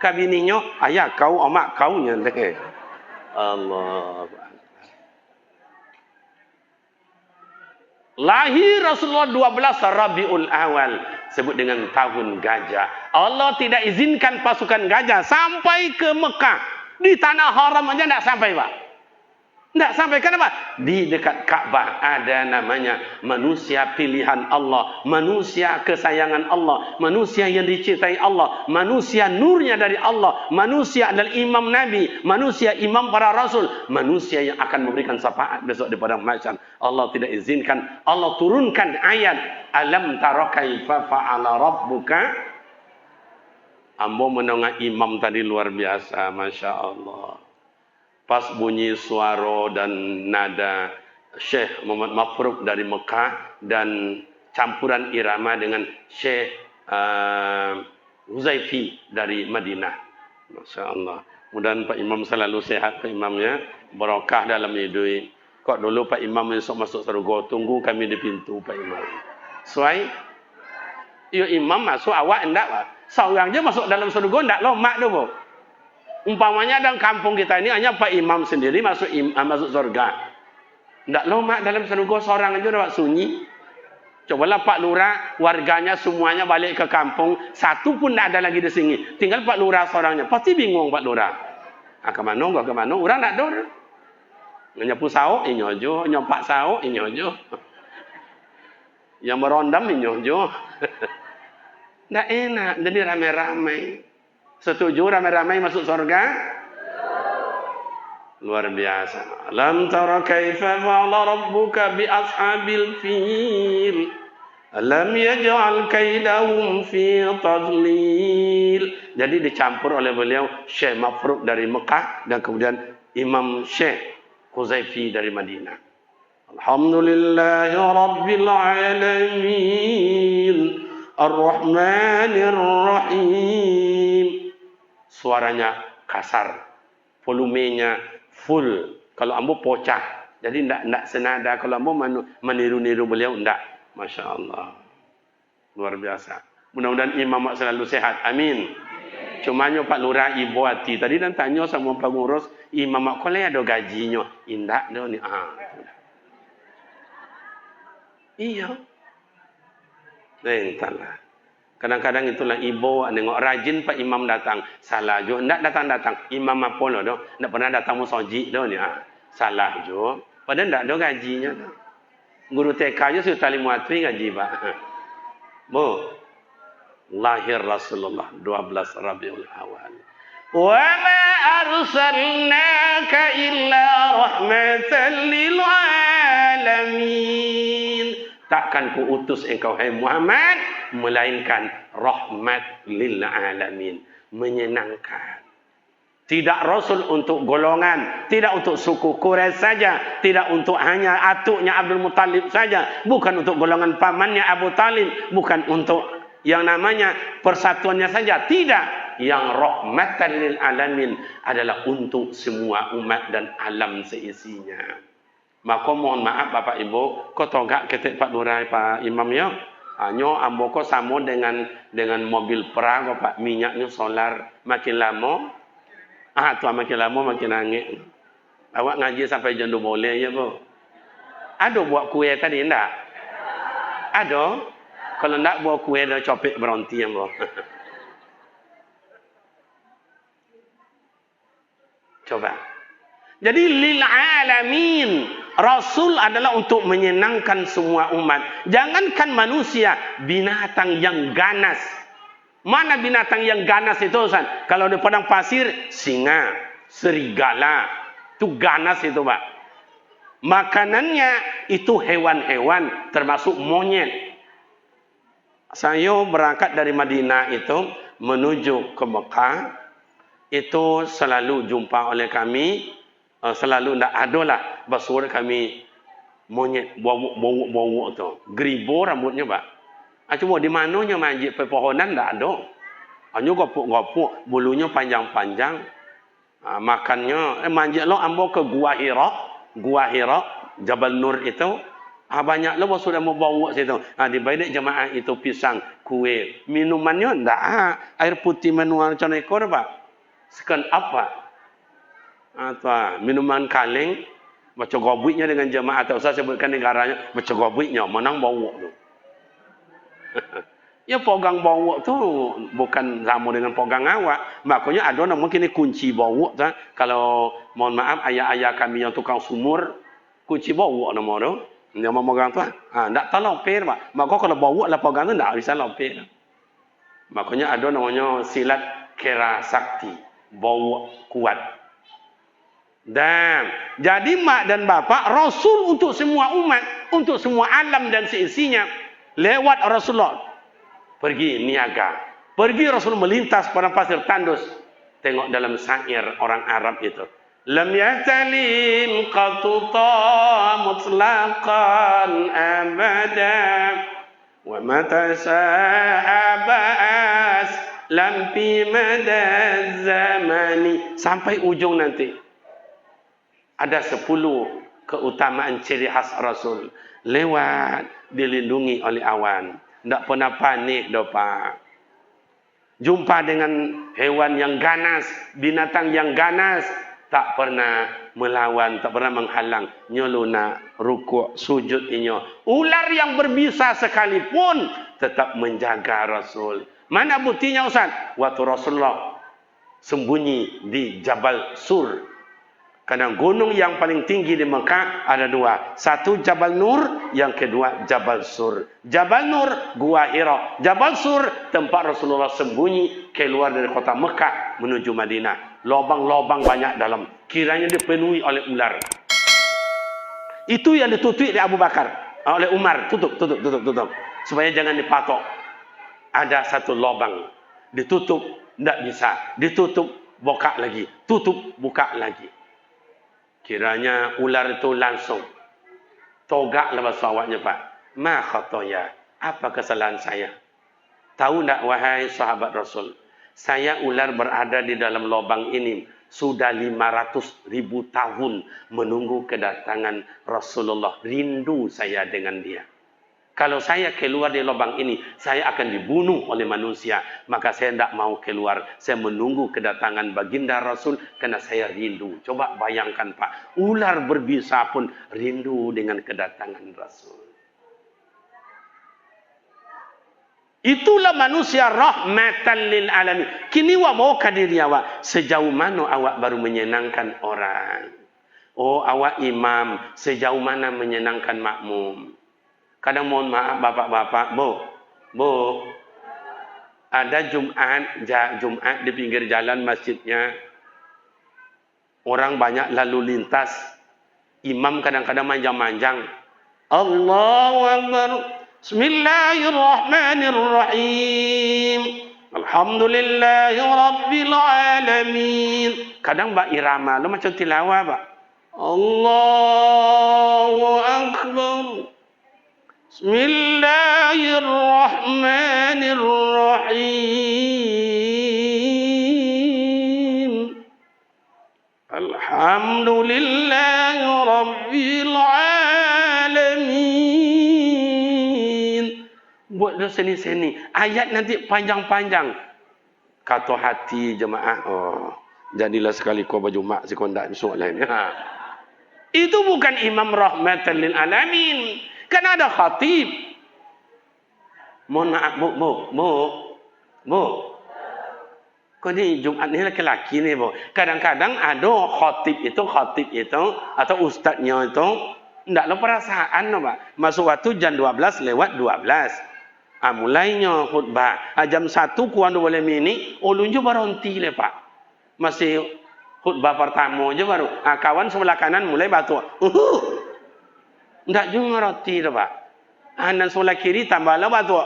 Kabininya ayah kau, omak kau ya deh. Allah. Lahir Rasulullah 12 Rabiul Awal. Sebut dengan tahun gajah. Allah tidak izinkan pasukan gajah sampai ke Mekah. Di tanah haram aja tidak sampai, Pak. Tidak sampai. Kenapa? Di dekat Ka'bah ada namanya manusia pilihan Allah. Manusia kesayangan Allah. Manusia yang dicintai Allah. Manusia nurnya dari Allah. Manusia adalah imam Nabi. Manusia imam para Rasul. Manusia yang akan memberikan syafaat besok di padang mahsyar. Allah tidak izinkan. Allah turunkan ayat. Alam tara kaifa fa'ala rabbuka. Ambo menengah imam tadi luar biasa, Masya Allah. Pas bunyi suara dan nada Syekh Muhammad Mafruq dari Mekah dan campuran irama dengan Syekh Huzaifi dari Madinah. Masya Allah. Mudah-mudahan Pak Imam selalu sehat, Pak Imamnya. Barakah dalam hidup. Kok dulu Pak Imam masuk surga, tunggu kami di pintu Pak Imam. Suai? Ya Imam masuk, awak enggak Pak. Seorang je masuk dalam surga, enggak lomak tu, Bu. Umpamanya dalam kampung kita ini hanya Pak Imam sendiri masuk surga. Enggak lomak dalam surga, seorang aja dapat sunyi. Cobalah Pak Lurah, warganya semuanya balik ke kampung, satu pun enggak ada lagi di sini. Tinggal Pak Lurah seorangnya. Pasti bingung Pak Lurah. Ke mana, orang enggak ada. Nyapu sauk, ini aja. Nyompak sauk, ini aja. Yang merondam, ini aja. Tak enak, jadi ramai-ramai. Setuju ramai-ramai masuk surga? Luar biasa. Alam tara kaifa fa'ala rabbuka bi ashabil fil. Alam yaj'al kaidahum fi tadlil. Jadi dicampur oleh beliau Syekh Mafruq dari Mekah dan kemudian Imam Syekh Huzaifi dari Madinah. Alhamdulillahi rabbil alamin. Ar-Rahmanir Rahim. Suaranya kasar, volumenya full. Kalau ambo pocah, jadi ndak senada. Kalau ambo meniru-niru beliau ndak. Masya Allah, luar biasa. Mudah-mudahan imam selalu sehat. Amin. Cumanya Pak Lurah ibu hati tadi dan tanya sama pengurus imam mak kole ada gajinya. Indak dah ni. Iya. Entahlah. Kadang-kadang itulah ibu nengok rajin Pak Imam datang. Salah jo. Ndak datang-datang. Imam apa lo dah. Ndak pernah datang musoji dah ni. Salah jo. Padahal ndak ada gajinya. Guru TK je sudah tali muatri gaji Pak. Bu. Lahir Rasulullah 12 Rabiul Awal. Wa ma arsalnaka illa rahmatan lil alamin. Takkan ku utus engkau hai Muhammad melainkan rahmat lil alamin, menyenangkan. Tidak Rasul untuk golongan, tidak untuk suku Quraisy saja, tidak untuk hanya atuknya Abdul Muttalib saja, bukan untuk golongan pamannya Abu Talib, bukan untuk yang namanya persatuannya saja, tidak. Yang rahmatan lil alamin adalah untuk semua umat dan alam seisinya. Maka mohon maaf Bapak Ibu, kau togak ketik Pak Lurah Pak Imam ya. Hanya ambo kau sama dengan mobil perang Pak, minyaknya solar makin lama. Tu makin lama makin angin. Awak ngaji sampai jam 2 boleh je pun. Ada buat kuih tadi enggak? Ada. Kalau enggak buat kuih dah copek berhenti yang buat. Coba. Jadi lil alamin. Rasul adalah untuk menyenangkan semua umat. Jangankan manusia, binatang yang ganas. Mana binatang yang ganas itu, Ustaz? Kalau di padang pasir, singa, serigala. Itu ganas itu, Pak. Makanannya itu hewan-hewan, termasuk monyet. Saya berangkat dari Madinah itu menuju ke Mekah. Itu selalu jumpa oleh kami. Selalu tidak ada lah bersuara kami monyet bawuk tu. Geribo rambutnya, Pak. Cuma di mananya manjit pepohonan tak ada. Hanya gopuk-gopuk, bulunya panjang-panjang. Makannya manjit lo ambo ke Gua Hira, Jabal Nur itu. Banyak lo sudah mau bawa situ. Di balik jemaah itu pisang, kue, minumannya ndak air putih manual macam ekor, Pak. Sekan apa? Atau minuman kaleng, macam gobiknya dengan jemaah atau saya sebutkan negaranya, macam gobiknya, menang bawa tu. Ya pegang bawa tu bukan sama dengan pegang awak. Makanya ada nama mungkin kunci bawa tu. Kalau mohon maaf ayah-ayah kami yang tukang sumur, kunci bawa nama tu. Dia mau pegang tu. Tak tahu lopir, Pak. Maka kalau bawa lah pegang tu tak bisa lopir. Makanya ada namanya silat kera sakti, bawa kuat. Dan jadi mak dan bapak Rasul untuk semua umat, untuk semua alam dan seisinya. Lewat Rasulullah pergi niaga, pergi Rasul melintas padang pasir tandus. Tengok dalam syair orang Arab itu, lam yahtalim qatuta mutlaqan abada wa mata sa'abas lam fi madaz zamani. Sampai ujung nanti ada 10 keutamaan ciri khas Rasul. Lewat, dilindungi oleh awan. Tak pernah panik, Pak. Jumpa dengan hewan yang ganas, binatang yang ganas, tak pernah melawan, tak pernah menghalang. Nyoluna, rukuk, sujud inyo. Ular yang berbisa sekalipun, tetap menjaga Rasul. Mana buktinya, Ustaz? Waktu Rasulullah sembunyi di Jabal Sur. Karena gunung yang paling tinggi di Mekah ada 2. Satu Jabal Nur, yang kedua Jabal Sur. Jabal Nur, Gua Hira. Jabal Sur, tempat Rasulullah sembunyi keluar dari kota Mekah menuju Madinah. Lobang-lobang banyak dalam. Kiranya dipenuhi oleh ular. Itu yang ditutup oleh Abu Bakar. Oleh Umar. Tutup. Supaya jangan dipatok. Ada satu lobang. Ditutup, tidak bisa. Ditutup, buka lagi. Tutup, buka lagi. Kiranya ular itu langsung togaklah bahasa awaknya, Pak. Ma khatoya, apa kesalahan saya? Tahu tak wahai sahabat Rasul, saya ular berada di dalam lubang ini sudah 500.000 tahun menunggu kedatangan Rasulullah. Rindu saya dengan dia. Kalau saya keluar di lubang ini, saya akan dibunuh oleh manusia. Maka saya tidak mau keluar. Saya menunggu kedatangan baginda Rasul karena saya rindu. Coba bayangkan, Pak. Ular berbisa pun rindu dengan kedatangan Rasul. Itulah manusia rahmatan lil alamin. Kini awak mau kadiri awak. Sejauh mana awak baru menyenangkan orang? Oh, awak imam. Sejauh mana menyenangkan makmum? Kadang mohon maaf bapak-bapak, Bu, ada Jumat di pinggir jalan masjidnya, orang banyak lalu lintas, imam kadang-kadang manjang-manjang, Allahu Akbar, Bismillahirrahmanirrahim, Alhamdulillahi Rabbil Alamin. Kadang mbak irama, lo macam tilawah, Pak. Allahu Akbar. Bismillahirrahmanirrahim. Alhamdulillahi Rabbil Alamin. Buat seni-seni. Ayat nanti panjang-panjang. Kata hati jemaah. Oh, jadilah sekali kau baju mak si kondak besok lain. Itu bukan imam rahmatan lil alamin. Kan ada khatib. Mohon maaf, Bu. Kau ni Jumat ni laki-laki ni, Bu. Kadang-kadang ada khatib itu atau ustaznya itu ndak lo perasaan no, Pak. Masuk waktu jam 12 lewat 12. Mulainya khutbah. Jam 1 kurang 2 minit, ulunju berhenti le, Pak. Masih khutbah pertama aja baru. Kawan sebelah kanan mulai batu. Ndak juga roti tu, Pak. Dan sebelah kiri tambah lah batu.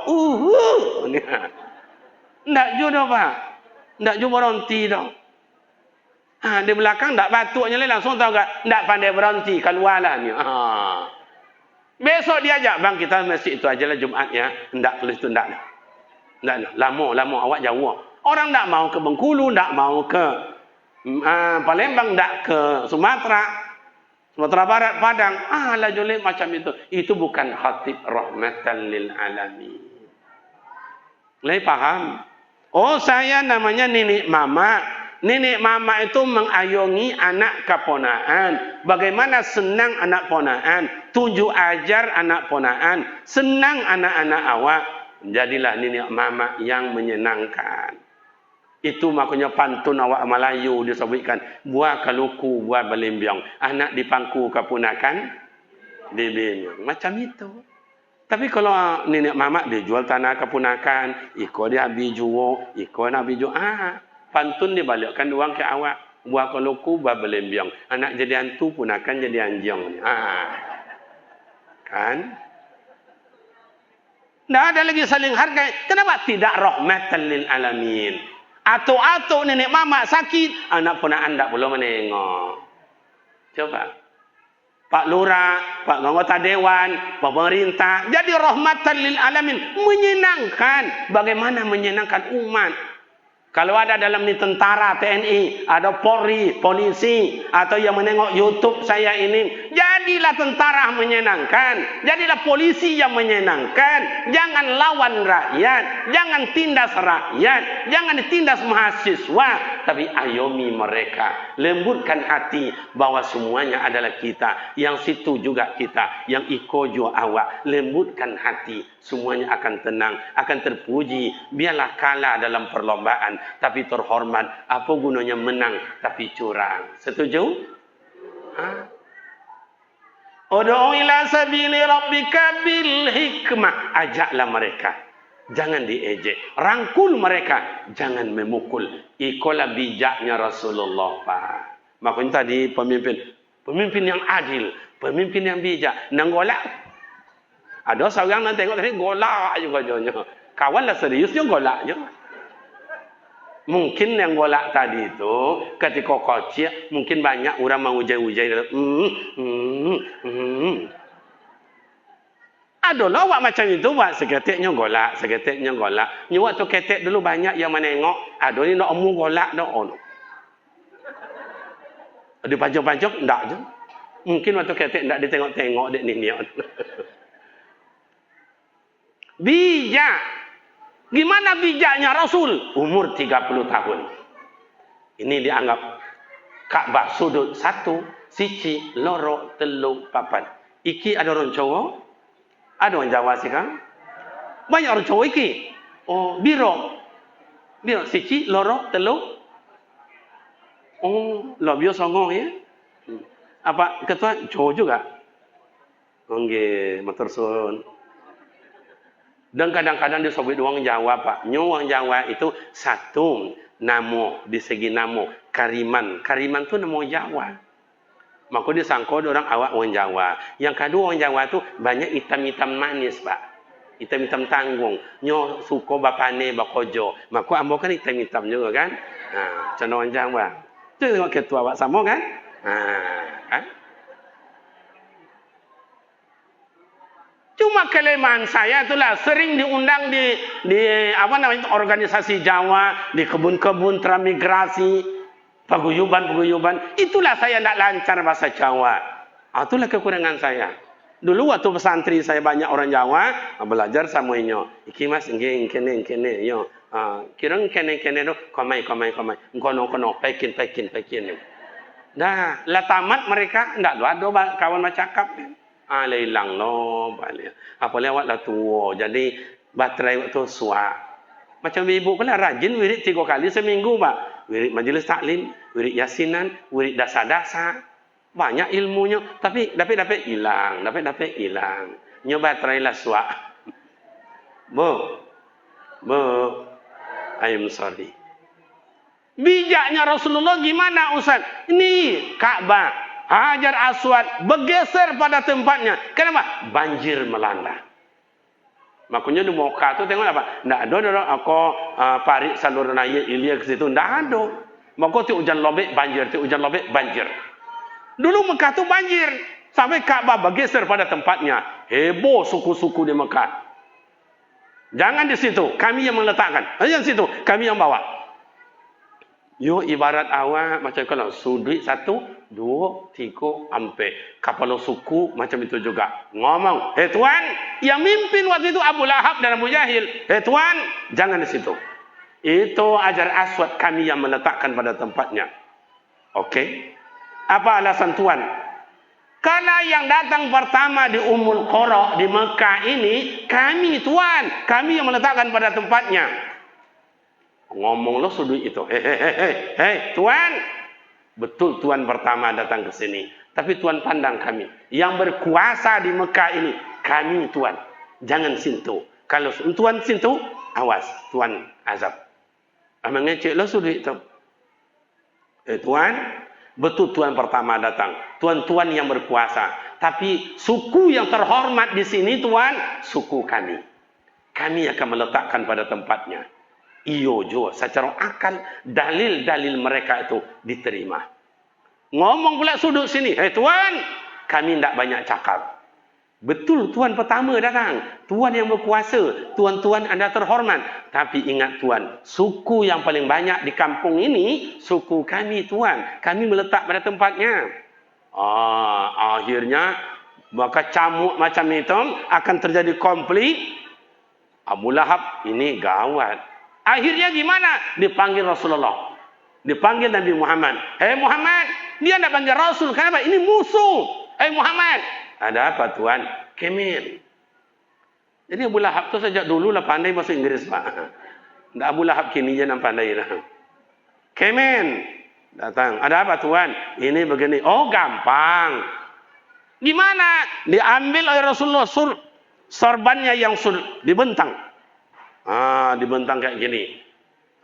Ndak juga, Pak. Ndak juga berhenti dah. Di belakang ndak batuknya langsung tahu tak? Ndak pandai berhenti, keluarlah ni. Besok dia ajak, bang kita masjid itu aja lah Jumatnya. Ndak tulis tu ndak. Ndak. Lama awak jauh. Orang ndak mau ke Bengkulu, ndak mau ke Palembang, ndak ke Sumatera Barat, Padang. Lah jolek macam itu. Itu bukan khatib rahmatan lil alamin. Mulai paham? Oh, saya namanya nenek mama. Nenek mama itu mengayomi anak keponaan. Bagaimana senang anak ponaan. Tunjuk ajar anak ponaan. Senang anak-anak awak. Jadilah nenek mama yang menyenangkan. Itu makanya pantun awak Melayu disebutkan. Buah kaluku, buah belimbiang. Anak dipangku keponakan. Dibimbing. Macam itu. Tapi kalau nenek mama dia jual tanah keponakan. Ikut dia habis jual. Pantun dibalikkan uang ke awak. Buah kaluku, buah belimbiang. Anak jadi hantu, ponakan jadi anjing. Kan? Tidak ada lagi saling hargai. Kenapa tidak rahmatan lil alamin? Atau nenek mama sakit, anak ponakan tak perlu menengok. Coba. Pak Lurah, Pak anggota dewan, Pak pemerintah, jadi rahmatan lil alamin, menyenangkan. Bagaimana menyenangkan umat? Kalau ada dalam ni tentara, TNI, ada Polri, polisi, atau yang menengok YouTube saya ini, jadilah tentara menyenangkan, jadilah polisi yang menyenangkan. Jangan lawan rakyat, jangan tindas rakyat, jangan ditindas mahasiswa, tapi ayomi mereka, lembutkan hati bahwa semuanya adalah kita, yang situ juga kita, yang iko juga awak. Lembutkan hati, semuanya akan tenang, akan terpuji. Biarlah kalah dalam perlombaan, tapi terhormat. Apa gunanya menang tapi curang? Setuju? Ud'u ila sabili rabbika bil hikmah. Ajaklah mereka, jangan diejek. Rangkul mereka, jangan memukul. Ikulah bijaknya Rasulullah, Pak. Makanya tadi pemimpin yang adil, pemimpin yang bijak. Nang golak. Ada seorang nanti tengok tadi golak juga jonya. Kawan lah seriusnya golak je. Mungkin yang golak tadi itu ketika kocik mungkin banyak orang mau ujai-ujai. Ada lah awak macam itu, buat seketiknya golak. Ni waktu ketek dulu banyak yang menengok. Ada ni nak omong golak dah. Ada panjang-panjang enggak je. Mungkin waktu ketek enggak ditengok-tengok dek ni. Bijak. Gimana bijaknya Rasul? Umur 30 tahun. Ini dianggap Ka'bah sudut 1, siji, loro, telu, papat. Iki ada orang Jawa? Ada orang Jawa sih kan? Banyak orang Jawa iki. Oh, biro, siji, loro, telu. Oh, lebih songong ya? Apa ketua Jawa juga? Nggih, matur suwun. Dan kadang-kadang disebut orang Jawa, Pak. Orang Jawa itu satu nama, di segi nama, Kariman. Kariman itu nama Jawa. Maka disangka orang awak orang Jawa. Yang kedua orang Jawa itu banyak hitam-hitam manis, Pak. Hitam-hitam tanggung. Nyo suko bapane bakojo. Maka ambo kan hitam-hitam juga kan? Macam orang Jawa. Itu tengok ketua awak sama kan? Kan? Cuma kelemahan saya itulah sering diundang di apa namanya organisasi Jawa, di kebun-kebun transmigrasi, paguyuban. Itulah saya tidak lancar bahasa Jawa. Itulah kekurangan saya. Dulu waktu pesantren saya banyak orang Jawa belajar sama inyo. Iki mas nggih kene yo. Kirang kene do komai. Kono pekin. Dah, lah tamat mereka, ndak ada kawan bercakap. Hilang lo, balik. Apa lewat lah tua. Jadi baterai waktu suak. Macam ibu pula rajin wirid 3 kali seminggu, Pak. Wirid majlis taklim, wirid yasinan, wirid dasar-dasar. Banyak ilmunya, tapi dapat hilang, dapat hilang. Nyo baterai lah suak. Bu, I'm sorry. Bijaknya Rasulullah gimana Ustaz? Ini Ka'bah, Hajar Aswad bergeser pada tempatnya. Kenapa? Banjir melanda. Makanya di Mekah tu tengok apa? Ndak ada aku parit saluran air Ilya ke situ, ndak ada. Maka tu hujan lobek banjir, tu hujan lobek banjir. Dulu Mekah tu banjir sampai Ka'bah bergeser pada tempatnya. Heboh suku-suku di Mekah. Jangan di situ, kami yang meletakkan. Jangan di situ, kami yang bawa. Yo ibarat awak macam kalau sudut 1, 2, 3, sampai kapal suku macam itu juga. Ngomong, tuan, yang mimpin waktu itu Abu Lahab dan Abu Jahil. Tuan, jangan di situ. Itu Hajar Aswad kami yang meletakkan pada tempatnya. Okey. Apa alasan tuan? Karena yang datang pertama di Ummul Qura di Mekah ini kami tuan, kami yang meletakkan pada tempatnya. Ngomong lo sudut itu. Tuan. Betul tuan pertama datang ke sini. Tapi tuan pandang kami. Yang berkuasa di Mekah ini. Kami tuan. Jangan sentuh. Kalau tuan sentuh, awas. Tuan azab. Mengecek lo sudut itu. Tuan. Betul tuan pertama datang. Tuan-tuan yang berkuasa. Tapi suku yang terhormat di sini tuan. Suku kami. Kami akan meletakkan pada tempatnya. Iyo juga secara akal dalil-dalil mereka itu diterima. Ngomong pula sudut sini, tuan, kami tidak banyak cakap. Betul tuan pertama datang, tuan yang berkuasa, tuan-tuan Anda terhormat. Tapi ingat tuan, suku yang paling banyak di kampung ini suku kami tuan. Kami meletak pada tempatnya. Akhirnya maka camuk macam itu akan terjadi konflik. Abu Lahab ini gawat. Akhirnya gimana? Dipanggil Rasulullah. Dipanggil Nabi Muhammad. Muhammad, dia tidak panggil Rasul. Kenapa? Ini musuh. Muhammad. Ada apa tuan? Kemen. Jadi Abu Lahab tu sejak dulu lah pandai bahasa Inggris, Pak. Tidak Abu Lahab kini je nak pandai dah. Kemen. Datang. Ada apa tuan? Ini begini. Oh gampang. Gimana? Diambil oleh Rasulullah sorbannya yang dibentang. Dibentang kayak gini.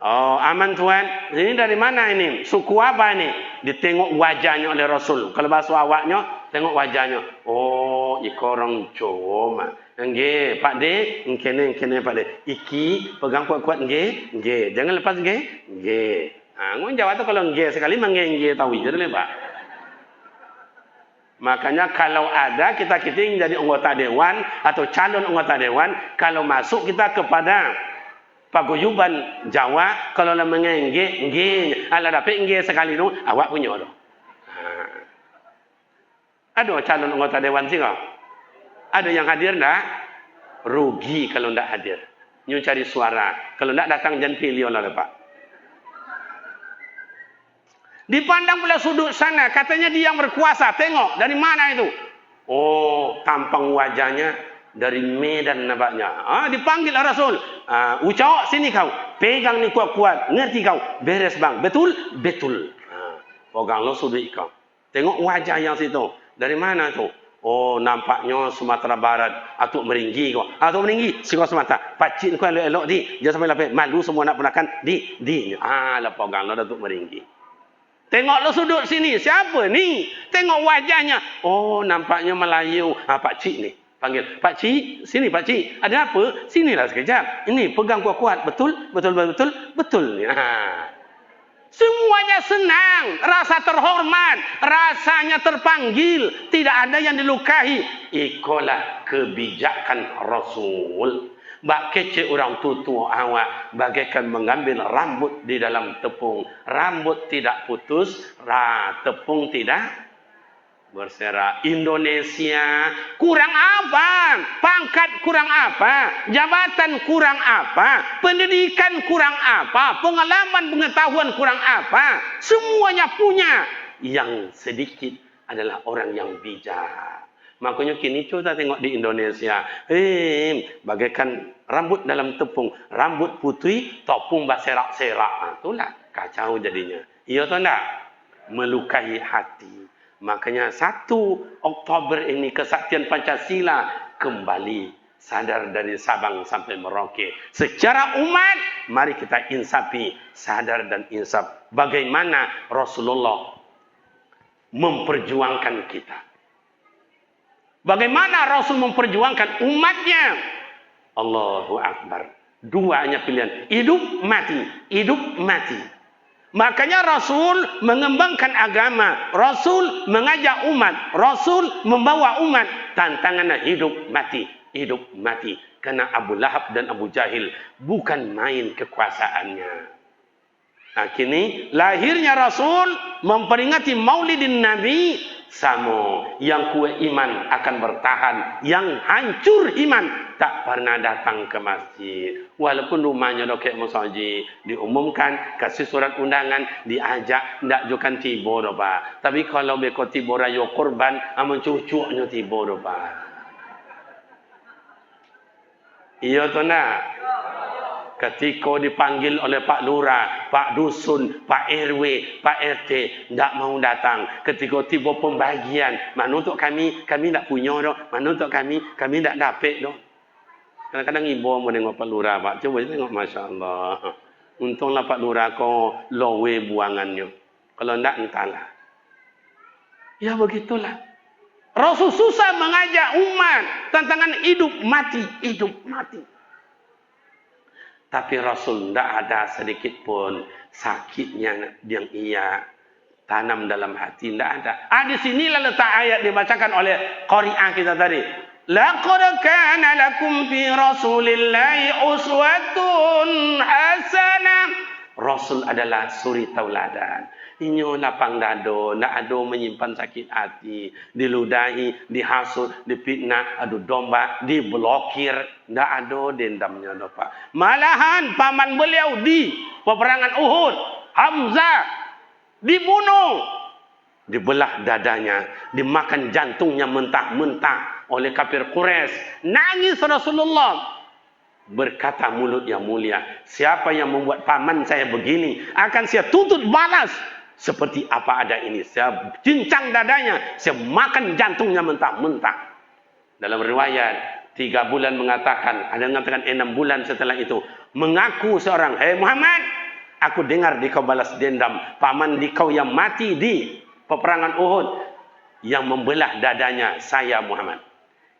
Aman tuan. Ini dari mana ini? Suku apa ini? Ditengok wajahnya oleh Rasul. Kalau bahasa awaknya, tengok wajahnya. Ikorang Jawa. Nggih, Pak De, kene Pak De. Iki pegang kuat-kuat nggih. Jangan lepas nggih. Nggih. Ngomong Jawa tu kalau nggih sekali nggih tahu je dulu, Pak. Makanya kalau ada kita ingin jadi anggota dewan atau calon anggota dewan, kalau masuk kita kepada paguyuban Jawa, kalau lah nggih, ala dapat nggih sekali tu, awak punya tu. Ada calon anggota dewan sih kau? Ada yang hadir tak? Rugi kalau tak hadir. Nyu cari suara. Kalau tak datang jangan pilih oleh Pak. Dipandang pula sudut sana, katanya dia yang berkuasa. Tengok, dari mana itu? Tampang wajahnya dari Medan nampaknya. Dipanggil Rasul. Ucap sini kau, pegang ni kuat-kuat. Ngerti kau? Beres bang. Betul? Betul. Pegang lo sudut kau. Tengok wajah yang situ. Dari mana tu? Nampaknya Sumatera Barat. Atuk Meringgi kau. Atuk Meringgi, si kau Sumatera. Pacik kau elok-elok di. Jangan sampai lapik. Malu semua nak penakan di. Lah pegang lo Atuk Meringgi. Tengok lo sudut sini. Siapa ni? Tengok wajahnya. Nampaknya Melayu. Pak Cik ni. Panggil. Pak Cik. Sini Pak Cik. Ada apa? Sinilah sekejap. Ini pegang kuat-kuat. Betul? Betul. Semuanya senang. Rasa terhormat. Rasanya terpanggil. Tidak ada yang dilukai. Itulah kebijakan Rasul. Bak kecil orang tua awak bagaikan mengambil rambut di dalam tepung. Rambut tidak putus, tepung tidak berserak. Indonesia kurang apa? Pangkat kurang apa? Jabatan kurang apa? Pendidikan kurang apa? Pengalaman pengetahuan kurang apa? Semuanya punya. yang sedikit adalah orang yang bijak. Makanya kini kita tengok di Indonesia, bagaikan rambut dalam tepung, rambut putih, topung berserak-serak. Itulah kacau jadinya. Iya atau enggak? Melukai hati. Makanya 1 Oktober ini kesaktian Pancasila kembali sadar dari Sabang sampai Merauke. Secara umat, mari kita insafi, sadar dan insaf. Bagaimana Rasulullah memperjuangkan kita. Bagaimana Rasul memperjuangkan umatnya. Allahu Akbar. 2 hanya pilihan. Hidup, mati. Hidup, mati. Makanya Rasul mengembangkan agama. Rasul mengajak umat. Rasul membawa umat. Tantangannya hidup, mati. Hidup, mati. Karena Abu Lahab dan Abu Jahil bukan main kekuasaannya. Nah, kini lahirnya Rasul memperingati Maulidin Nabi. Sama yang kuat iman akan bertahan, yang hancur iman tak pernah datang ke masjid. Walaupun rumahnya dokek musaji diumumkan, kasih surat undangan, diajak, ndak jokan tibo dopa. Tapi kalau beko tibo rayo korban, amun cucuknya tibo dopa. Iya to nak? Ketika dipanggil oleh Pak Lurah, Pak Dusun, Pak RW, Pak RT, tidak mau datang. Ketika tiba pembagian, mana untuk kami tidak punya dong. Mana untuk kami tidak dapat dong. Kadang-kadang ibu mau tengok Pak Lurah, Pak. Coba tengok, Masya Allah. Untunglah Pak Lurah kau lowe buangannya. Kalau tidak, entahlah. Ya begitulah. Rasul susah mengajak umat. Tantangan hidup, mati, hidup, mati. Tapi Rasul tidak ada sedikit pun sakitnya yang ia tanam dalam hati. Tidak ada. Di sinilah letak ayat dibacakan oleh qari'ah kita tadi. Laqad kana lakum fi Rasulillahi uswatun hasanah. Rasul adalah suri tauladan. Inyo lapang dado, nak ado menyimpan sakit hati, diludahi, dihasut, dipitnah, adu domba, diblokir, ndak ado dendamnya Pak. Malahan paman beliau di peperangan Uhud, Hamzah dibunuh, dibelah dadanya, dimakan jantungnya mentah-mentah oleh kafir Quraisy. Nangis Rasulullah. Berkata mulut yang mulia, siapa yang membuat paman saya begini, akan saya tuntut balas. Seperti apa ada ini, saya cincang dadanya, saya makan jantungnya mentah-mentah. Dalam riwayat 3 bulan mengatakan, ada yang mengatakan 6 bulan setelah itu, mengaku seorang, hei Muhammad, aku dengar di kau balas dendam paman di kau yang mati di peperangan Uhud, yang membelah dadanya saya Muhammad,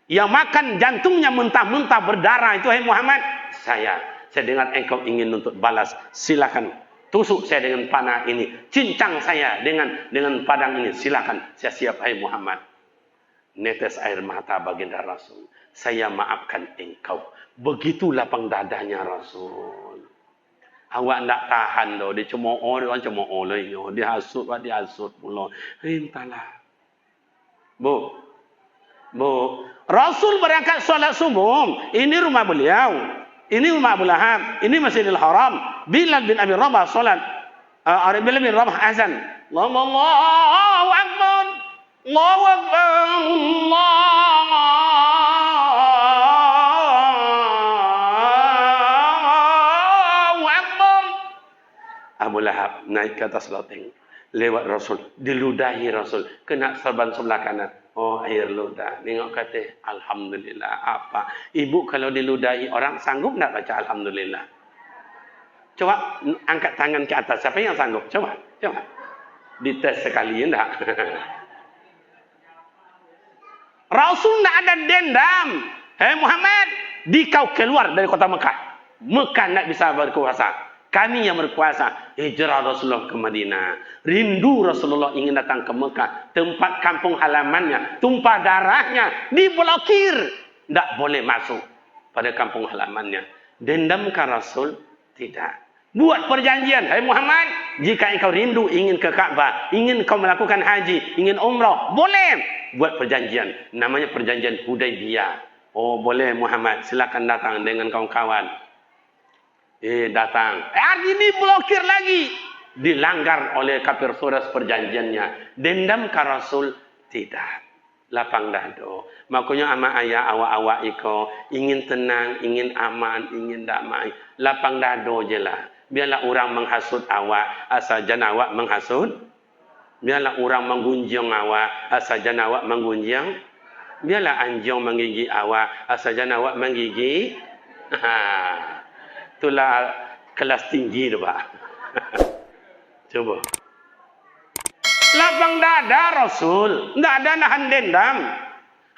yang makan jantungnya mentah-mentah berdarah itu hei Muhammad, saya dengar engkau ingin nuntut balas, silakan. Tusuk saya dengan panah ini, cincang saya dengan padang ini, silakan, saya siap hai Muhammad. Netes air mata baginda Rasul, saya maafkan engkau. Begitu lapang dadanya Rasul. Awak nak tahan doh, dia cemooh orang cemooh lagi, dia hasut pula. Entahlah. Bu, Rasul berangkat salat subuh, ini rumah beliau. Ini rumah Abu Lahab, ini Masjidil Haram. Bilal bin Abi Rabah salat. Bilal bin Rabah azan. Allahu Akbar. Allahu Akbar. Allahu Akbar. Abu Lahab naik ke atas loteng. Lewat Rasul, diludahi Rasul, kena serban sebelah kanan. Oh, air ludah. Tengok kata, alhamdulillah. Apa? Ibu kalau diludahi orang sanggup tak baca alhamdulillah? Coba angkat tangan ke atas. Siapa yang sanggup? Coba. Dites sekali enggak? Rasul tak ada dendam. Hei Muhammad, dikau keluar dari kota Mekah. Mekah tak bisa berkuasa. Kami yang berkuasa. Hijrah Rasulullah ke Madinah. Rindu Rasulullah ingin datang ke Mekah. Tempat kampung halamannya. Tumpah darahnya. Diblokir. Tak boleh masuk pada kampung halamannya. Dendamkah Rasul? Tidak. Buat perjanjian. Hai Muhammad, jika engkau rindu ingin ke Ka'bah, ingin kau melakukan haji, ingin umrah, boleh. Buat perjanjian. Namanya perjanjian Hudaybiyah. Oh boleh Muhammad, silakan datang dengan kawan-kawan. Datang. Hari ini blokir lagi. dilanggar oleh kafir surat perjanjiannya. Dendam ke Rasul tidak. Lapang dado. Makanya ama ayah awak-awak iko ingin tenang, ingin aman, ingin damai. Lapang dado je lah. Biarlah orang menghasut awak, asalkan awak menghasut. Biarlah orang menggunjing awak, asalkan awak menggunjing. Biarlah anjing menggigit awak, asalkan awak menggigit. Itulah kelas tinggi tu Pak. Coba. Lapang dada Rasul. Tak ada nahan dendam.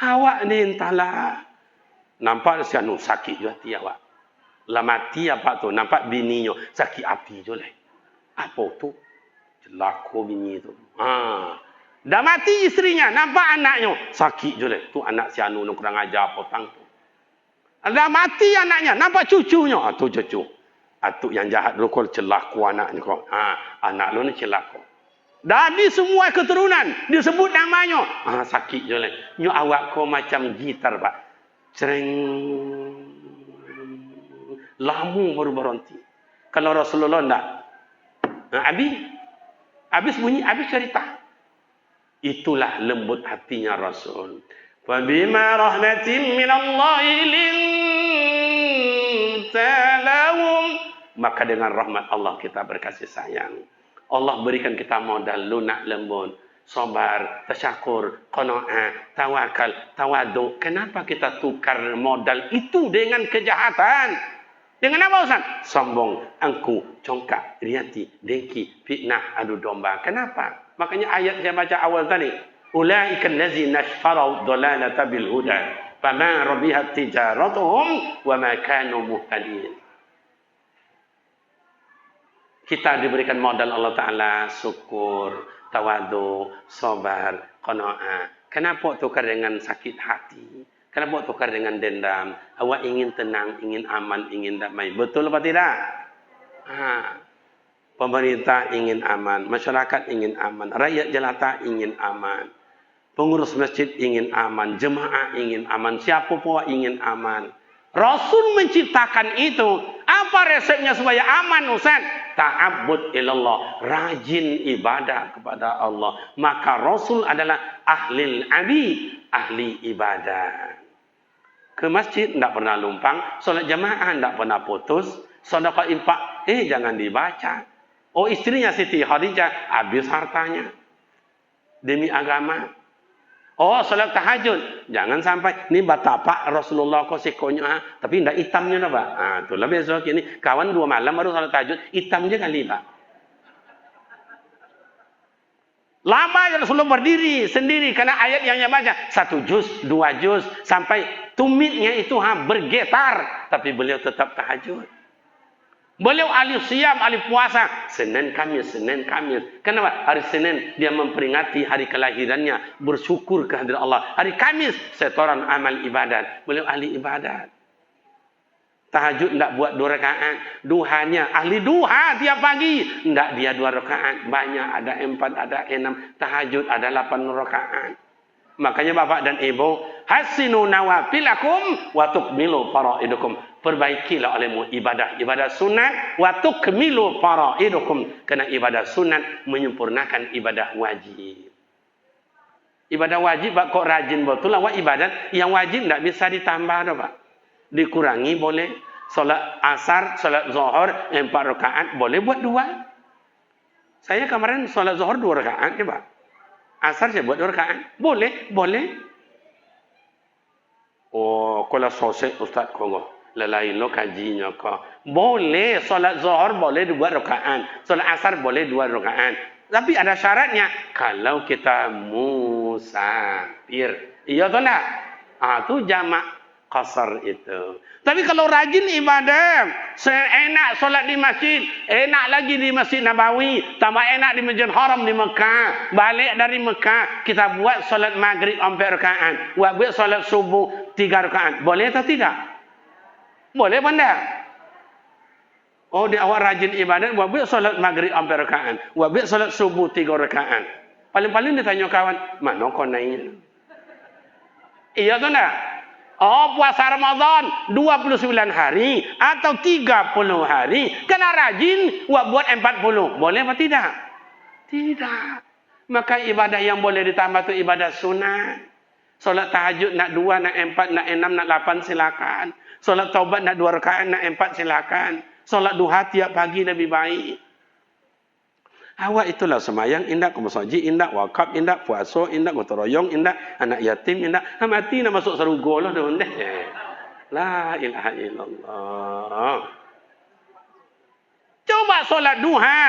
Awak ni entahlah. Nampak si anu sakit juga hati awak. Lah mati apa tu? Nampak bininya sakit hati je lah. Apa tu? Celaka bini tu. Dah mati isterinya. Nampak anaknya sakit je lah. Tu anak si anu nak kurang ajar potang tu. Dah mati anaknya. Nampak cucunya. Tu cucu. Atuk yang jahat dulu kau celaka anaknya kau. Anak lu ni celaka. Dari semua keturunan disebut namanya. Sakit je lah. Nyo awak kau macam gitar Pak. Cereng. Lama baru berhenti. Kalau Rasulullah tak. Habis bunyi, habis cerita. Itulah lembut hatinya Rasul. Fabima rahmatin minallahi lintalahum. Maka dengan rahmat Allah kita berkasih sayang. Allah berikan kita modal lunak lembut, sabar, tasyakur, qanaah, tawakal, tawadu. Kenapa kita tukar modal itu dengan kejahatan? Dengan apa Ustaz? Sombong, angku, congkak, riati, dengki, fitnah, adu domba. Kenapa? Makanya ayat saya baca awal tadi. Ulaika allazina ishtaraw dhalalata bil huda fama rabihat tijaratuhum wa ma kanu muhtadin. Kita diberikan modal Allah Ta'ala, syukur, tawadu, sabar, qanaah. Kenapa tukar dengan sakit hati? Kenapa tukar dengan dendam? Awak ingin tenang, ingin aman, ingin damai. Betul apa tidak? Pemerintah ingin aman, masyarakat ingin aman, rakyat jelata ingin aman, pengurus masjid ingin aman, jemaah ingin aman, siapa pun ingin aman. Rasul menciptakan itu. Apa resepnya supaya aman Ustaz? Ta'abbud ilallah, rajin ibadah kepada Allah. Maka Rasul adalah ahli ibadah. Ke masjid tidak pernah lumpang, solat jamaah tidak pernah putus, sedekah infak jangan dibaca. Oh istrinya Siti Khadijah habis hartanya demi agama. Oh solat tahajud jangan sampai ni batapak Rasulullah kau sekonya tapi tidak hitamnya Pak. Itulah besok ini kawan 2 malam baru solat tahajud hitam je kali Pak. Lama ya Rasulullah berdiri sendiri karena ayat yang dia baca 1 juz, 2 juz sampai tumitnya itu bergetar tapi beliau tetap tahajud. Beliau ahli siam, ahli puasa. Senin Kamis. Kenapa? Hari Senin dia memperingati hari kelahirannya, bersyukur kehadirat Allah. Hari Kamis setoran amal ibadat. Beliau ahli ibadat. Tahajud tidak buat 2 rakaat. Duhanya ahli duha tiap pagi. Tidak dia 2 rakaat. Banyak ada 4, ada 6. Tahajud ada 8 rakaat. Makanya Bapak dan Ibu, hasinu nawafilakum wa tukmilu faraidukum. Perbaikilah olehmu ibadah sunat wa tukmilu faraidukum. Karena ibadah sunat menyempurnakan ibadah wajib. Ibadah wajib Pak kok rajin betul lah ibadat yang wajib tidak bisa ditambah dah Pak. Dikurangi boleh. Solat asar, solat zuhur 4 rakaat boleh buat 2. Saya kemarin solat zuhur 2 rakaat ya Pak. Asar saya buat 2 rakaat. Boleh. Oh, kalau sosek Ustaz Kongo. Lelain lo kajinya kau. Boleh solat zuhur boleh 2 rakaat. Solat asar boleh 2 rakaat. Tapi ada syaratnya. Kalau kita musafir. Iya atau enggak? Itu jamak qasar itu. Tapi kalau rajin ibadah, enak solat di masjid, enak lagi di Masjid Nabawi, tambah enak di Masjid Haram di Mekah, balik dari Mekah, kita buat solat maghrib 4 rakaat, buat solat subuh 3 rakaat. Boleh atau tidak? Boleh apa enggak? Oh, dia awak rajin ibadat, buat solat maghrib 4 rakaat, buat solat subuh 3 rakaat. Paling-paling ditanya kawan, mana kau naiknya? Iya atau enggak? Oh, puasa Ramadan 29 hari atau 30 hari. Kena rajin buat 40. Boleh apa tidak? Tidak. Maka ibadah yang boleh ditambah itu ibadah sunat. Solat tahajud nak 2, nak 4, nak 6, nak 8 silakan. Solat taubat nak 2 rakaat, nak 4 silakan. Solat duha tiap pagi lebih baik. Awak itulah semayang, indak kemusaji, indak wakaf, indak puasa, indak gotong royong, indak anak yatim, indak mati nak masuk surga lah dah. La ilaha illallah. Coba solat duha.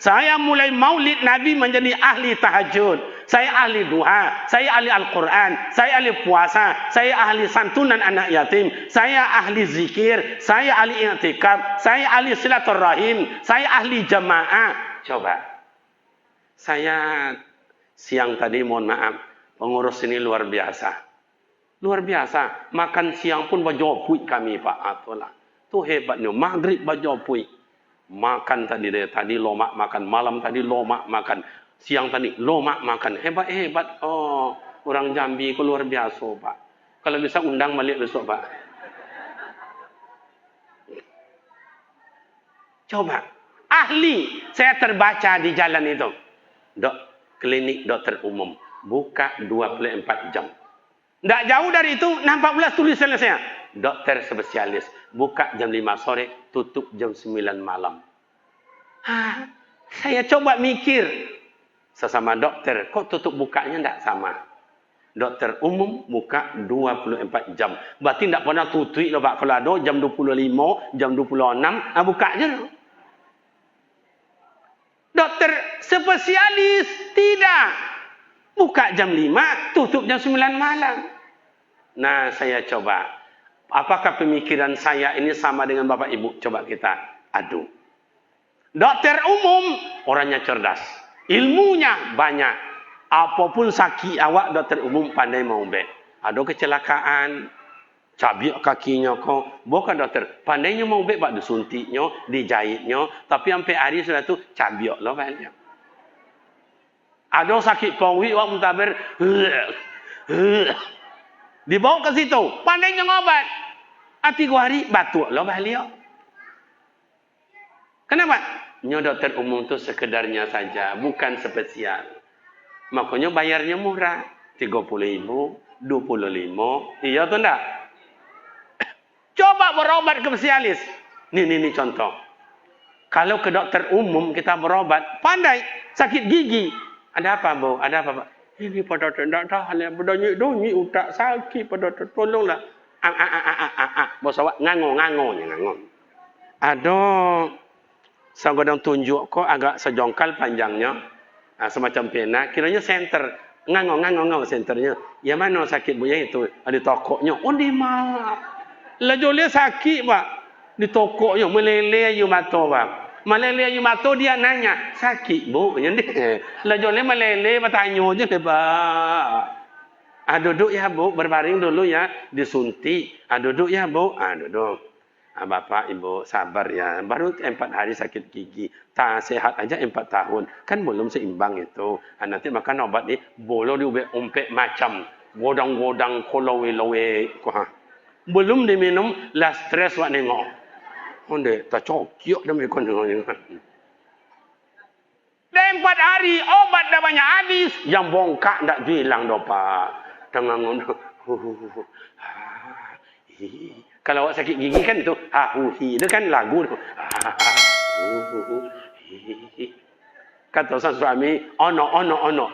Saya mulai maulid Nabi menjadi ahli tahajud. Saya ahli duha. Saya ahli Al-Quran. Saya ahli puasa. Saya ahli santunan anak yatim. Saya ahli zikir. Saya ahli i'tikaf. Saya ahli silaturahim. Saya ahli jamaah. Coba. Saya siang tadi mohon maaf. Pengurus ini luar biasa. Luar biasa. Makan siang pun bajopui kami Pak Atulah. Itu hebatnya. Maghrib bajopui. Makan tadi lomak makan, malam tadi lomak makan, siang tadi lomak makan. Hebat. Oh, orang Jambi itu luar biasa, Pak. Kalau bisa undang balik besok, Pak. Coba. Ahli, saya terbaca di jalan itu. Klinik dokter umum buka 24 jam. Tidak jauh dari itu, nampak pula tulisan saya. Dokter spesialis buka jam 5 sore, tutup jam 9 malam. Saya coba mikir. Sesama dokter, kok tutup bukanya tidak sama? Dokter umum buka 24 jam. Berarti tidak pernah tutup loh Pak. Kalau ada jam 25, jam 26, buka aja. Dokter spesialis tidak. Buka jam 5, tutup jam 9 malam. Nah, saya coba. Apakah pemikiran saya ini sama dengan Bapak Ibu? Coba kita adu. Dokter umum, orangnya cerdas. Ilmunya banyak. Apapun sakit awak, dokter umum pandai mau ubek. Ada kecelakaan, cabik kakinya kok. Bukan dokter. Pandainya mau ubek, Pak. Disuntiknya, dijahitnya. Tapi sampai hari sudah tu, cabik lah banyak. Ada sakit pawik, awak muntaber. Dibawa ke situ. Pandainya ngobat. 3 hari, batuk lah balik. Kenapa? Nyo dokter umum tu sekedarnya saja. Bukan spesial. Makanya bayarnya murah. 30.000, 25. Iya tu enggak? Coba berobat ke spesialis. Ini contoh. Kalau ke dokter umum kita berobat. Pandai. Sakit gigi. Ada apa, Bu? Ada apa, Pak? Ini Pak Dokter, tidak tahan. Berdonyi-donyi, utak sakit, Pak Dokter. Tolonglah. Bosawak, ngango. Ada sagodang tunjuk kok agak sejongkal panjangnya. Semacam pena. Kiranya center. Ngango senternya. Ya mana sakit Bu ya itu? Di tokonya. Oh, di maaf. Lajolnya sakit, Pak. Di tokonya. Meleleh you mata, Pak. Meleleh you mata dia nanya. Sakit, Bu. Lajolnya meleleh bertanya je, Pak. Duduk ya Bu, berbaring dulu ya, disuntik. Duduk ya Bu, duduk. Bapak Ibu sabar ya, baru 4 hari sakit gigi, tak sehat aja 4 tahun, kan belum seimbang itu. Nanti makan obat ni, boleh diumpet macam godang-godang kolowe-lowe. Belum diminum, lah stres wak nengok. Onde, tak cokiok dah mereka nengok. Dah 4 hari, obat dah banyak habis. Yang bongkak tak bilang dah Pak. Tengangun. Kalau awak sakit gigi kan itu itu kan lagu tu. Kata sang suami, ono.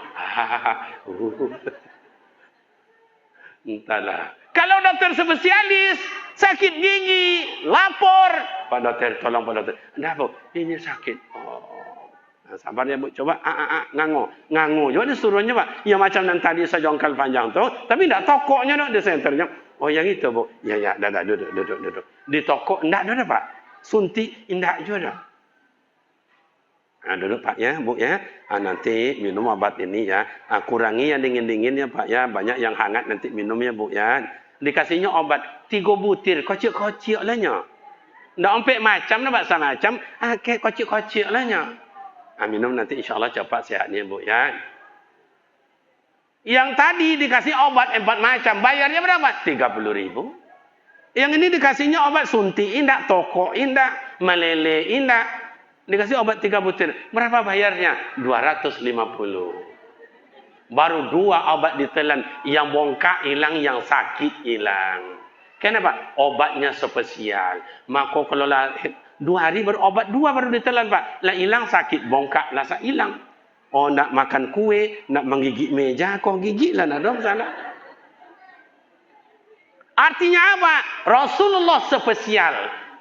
Entahlah. Kalau dokter spesialis sakit gigi, lapor. Pak Dokter, tolong Pak Dokter. Kenapa? Ini sakit. Sabar ya Bu, coba ngango juga disuruhnya Pak. Ya macam yang tadi sejongkal panjang tu, tapi tidak tokoknya dok di senternya. Oh yang itu Bu. Ya dah duduk. Di toko enggak ada Pak. Suntik enggak juga. Duduk Pak ya, Bu ya. Nanti minum obat ini ya. Kurangi yang dingin-dingin ya Pak ya. Banyak yang hangat nanti minum ya Bu ya. Dikasihnya obat 3 butir, kocik-kocik lahnya. Enggak sampai macam dah Pak macam. Kayak kocik-kocik lahnya. Minum nanti insya Allah cepat sehatnya Bu ya. Yang tadi dikasih obat 4 macam, bayarnya berapa? 30.000. Yang ini dikasihnya obat suntik, indak toko, indak melele, indak. Dikasih obat 3 butir. Berapa bayarnya? 250. Baru 2 obat ditelan, yang bongkak hilang, yang sakit hilang. Kenapa? Obatnya spesial. Maka kalau 2 hari berobat 2 baru ditelan, Pak. Lah hilang sakit, bongkak lah hilang. Oh, nak makan kue, nak menggigit meja, kau gigit lah nak dong sana. Artinya apa? Rasulullah spesial.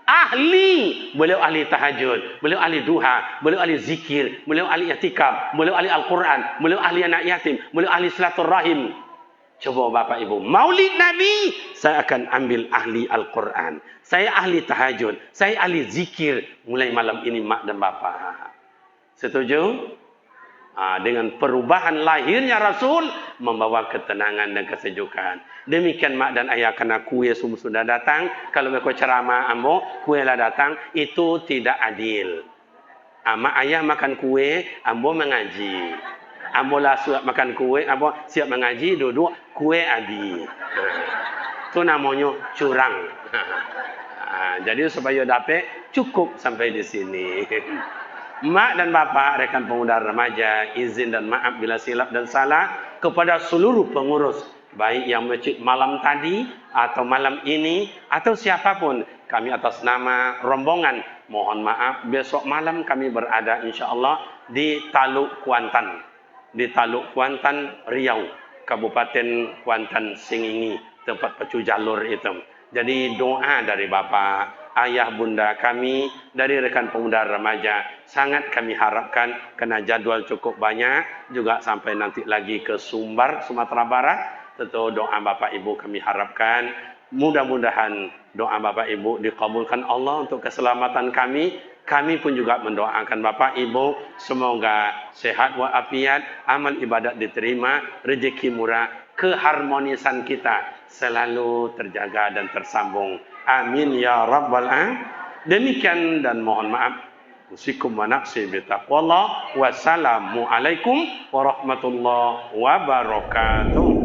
Ahli, beliau ahli tahajud, beliau ahli duha, beliau ahli zikir, beliau ahli i'tikaf, beliau ahli Al-Quran, beliau ahli anak yatim, beliau ahli silaturahim. Coba Bapak Ibu, Maulid Nabi, saya akan ambil ahli Al-Quran, saya ahli tahajud, saya ahli zikir, mulai malam ini mak dan bapak. Setuju? Dengan perubahan lahirnya Rasul membawa ketenangan dan kesejukan. Demikian mak dan ayah, karena kue sudah datang. Kalau mereka ceramah ambo, kue lah datang, itu tidak adil. Mak ayah makan kue, ambo mengaji. Ambo lah siap makan kue, ambo siap mengaji, duduk kue adi. Itu namanya curang. Jadi supaya dapat cukup sampai di sini. Mak dan bapak, rekan pemuda remaja, izin dan maaf bila silap dan salah kepada seluruh pengurus, baik yang masjid malam tadi atau malam ini atau siapapun. Kami atas nama rombongan mohon maaf. Besok malam kami berada insya-Allah di Taluk Kuantan. Di Taluk Kuantan, Riau, Kabupaten Kuantan Singingi, tempat pecu jalur itu. Jadi doa dari bapak, ayah bunda kami, dari rekan pemuda remaja, sangat kami harapkan, karena jadwal cukup banyak, juga sampai nanti lagi ke Sumbar, Sumatera Barat. Tentu doa Bapak Ibu kami harapkan, mudah-mudahan doa Bapak Ibu dikabulkan Allah untuk keselamatan kami. Kami pun juga mendoakan Bapak Ibu, semoga sehat walafiat, amal ibadat diterima, rezeki murah, keharmonisan kita selalu terjaga dan tersambung. Amin ya rabbal alamin. Demikian dan mohon maaf. Usikum wa nafsi bi taqwallah. Wassalamualaikum warahmatullahi wabarakatuh.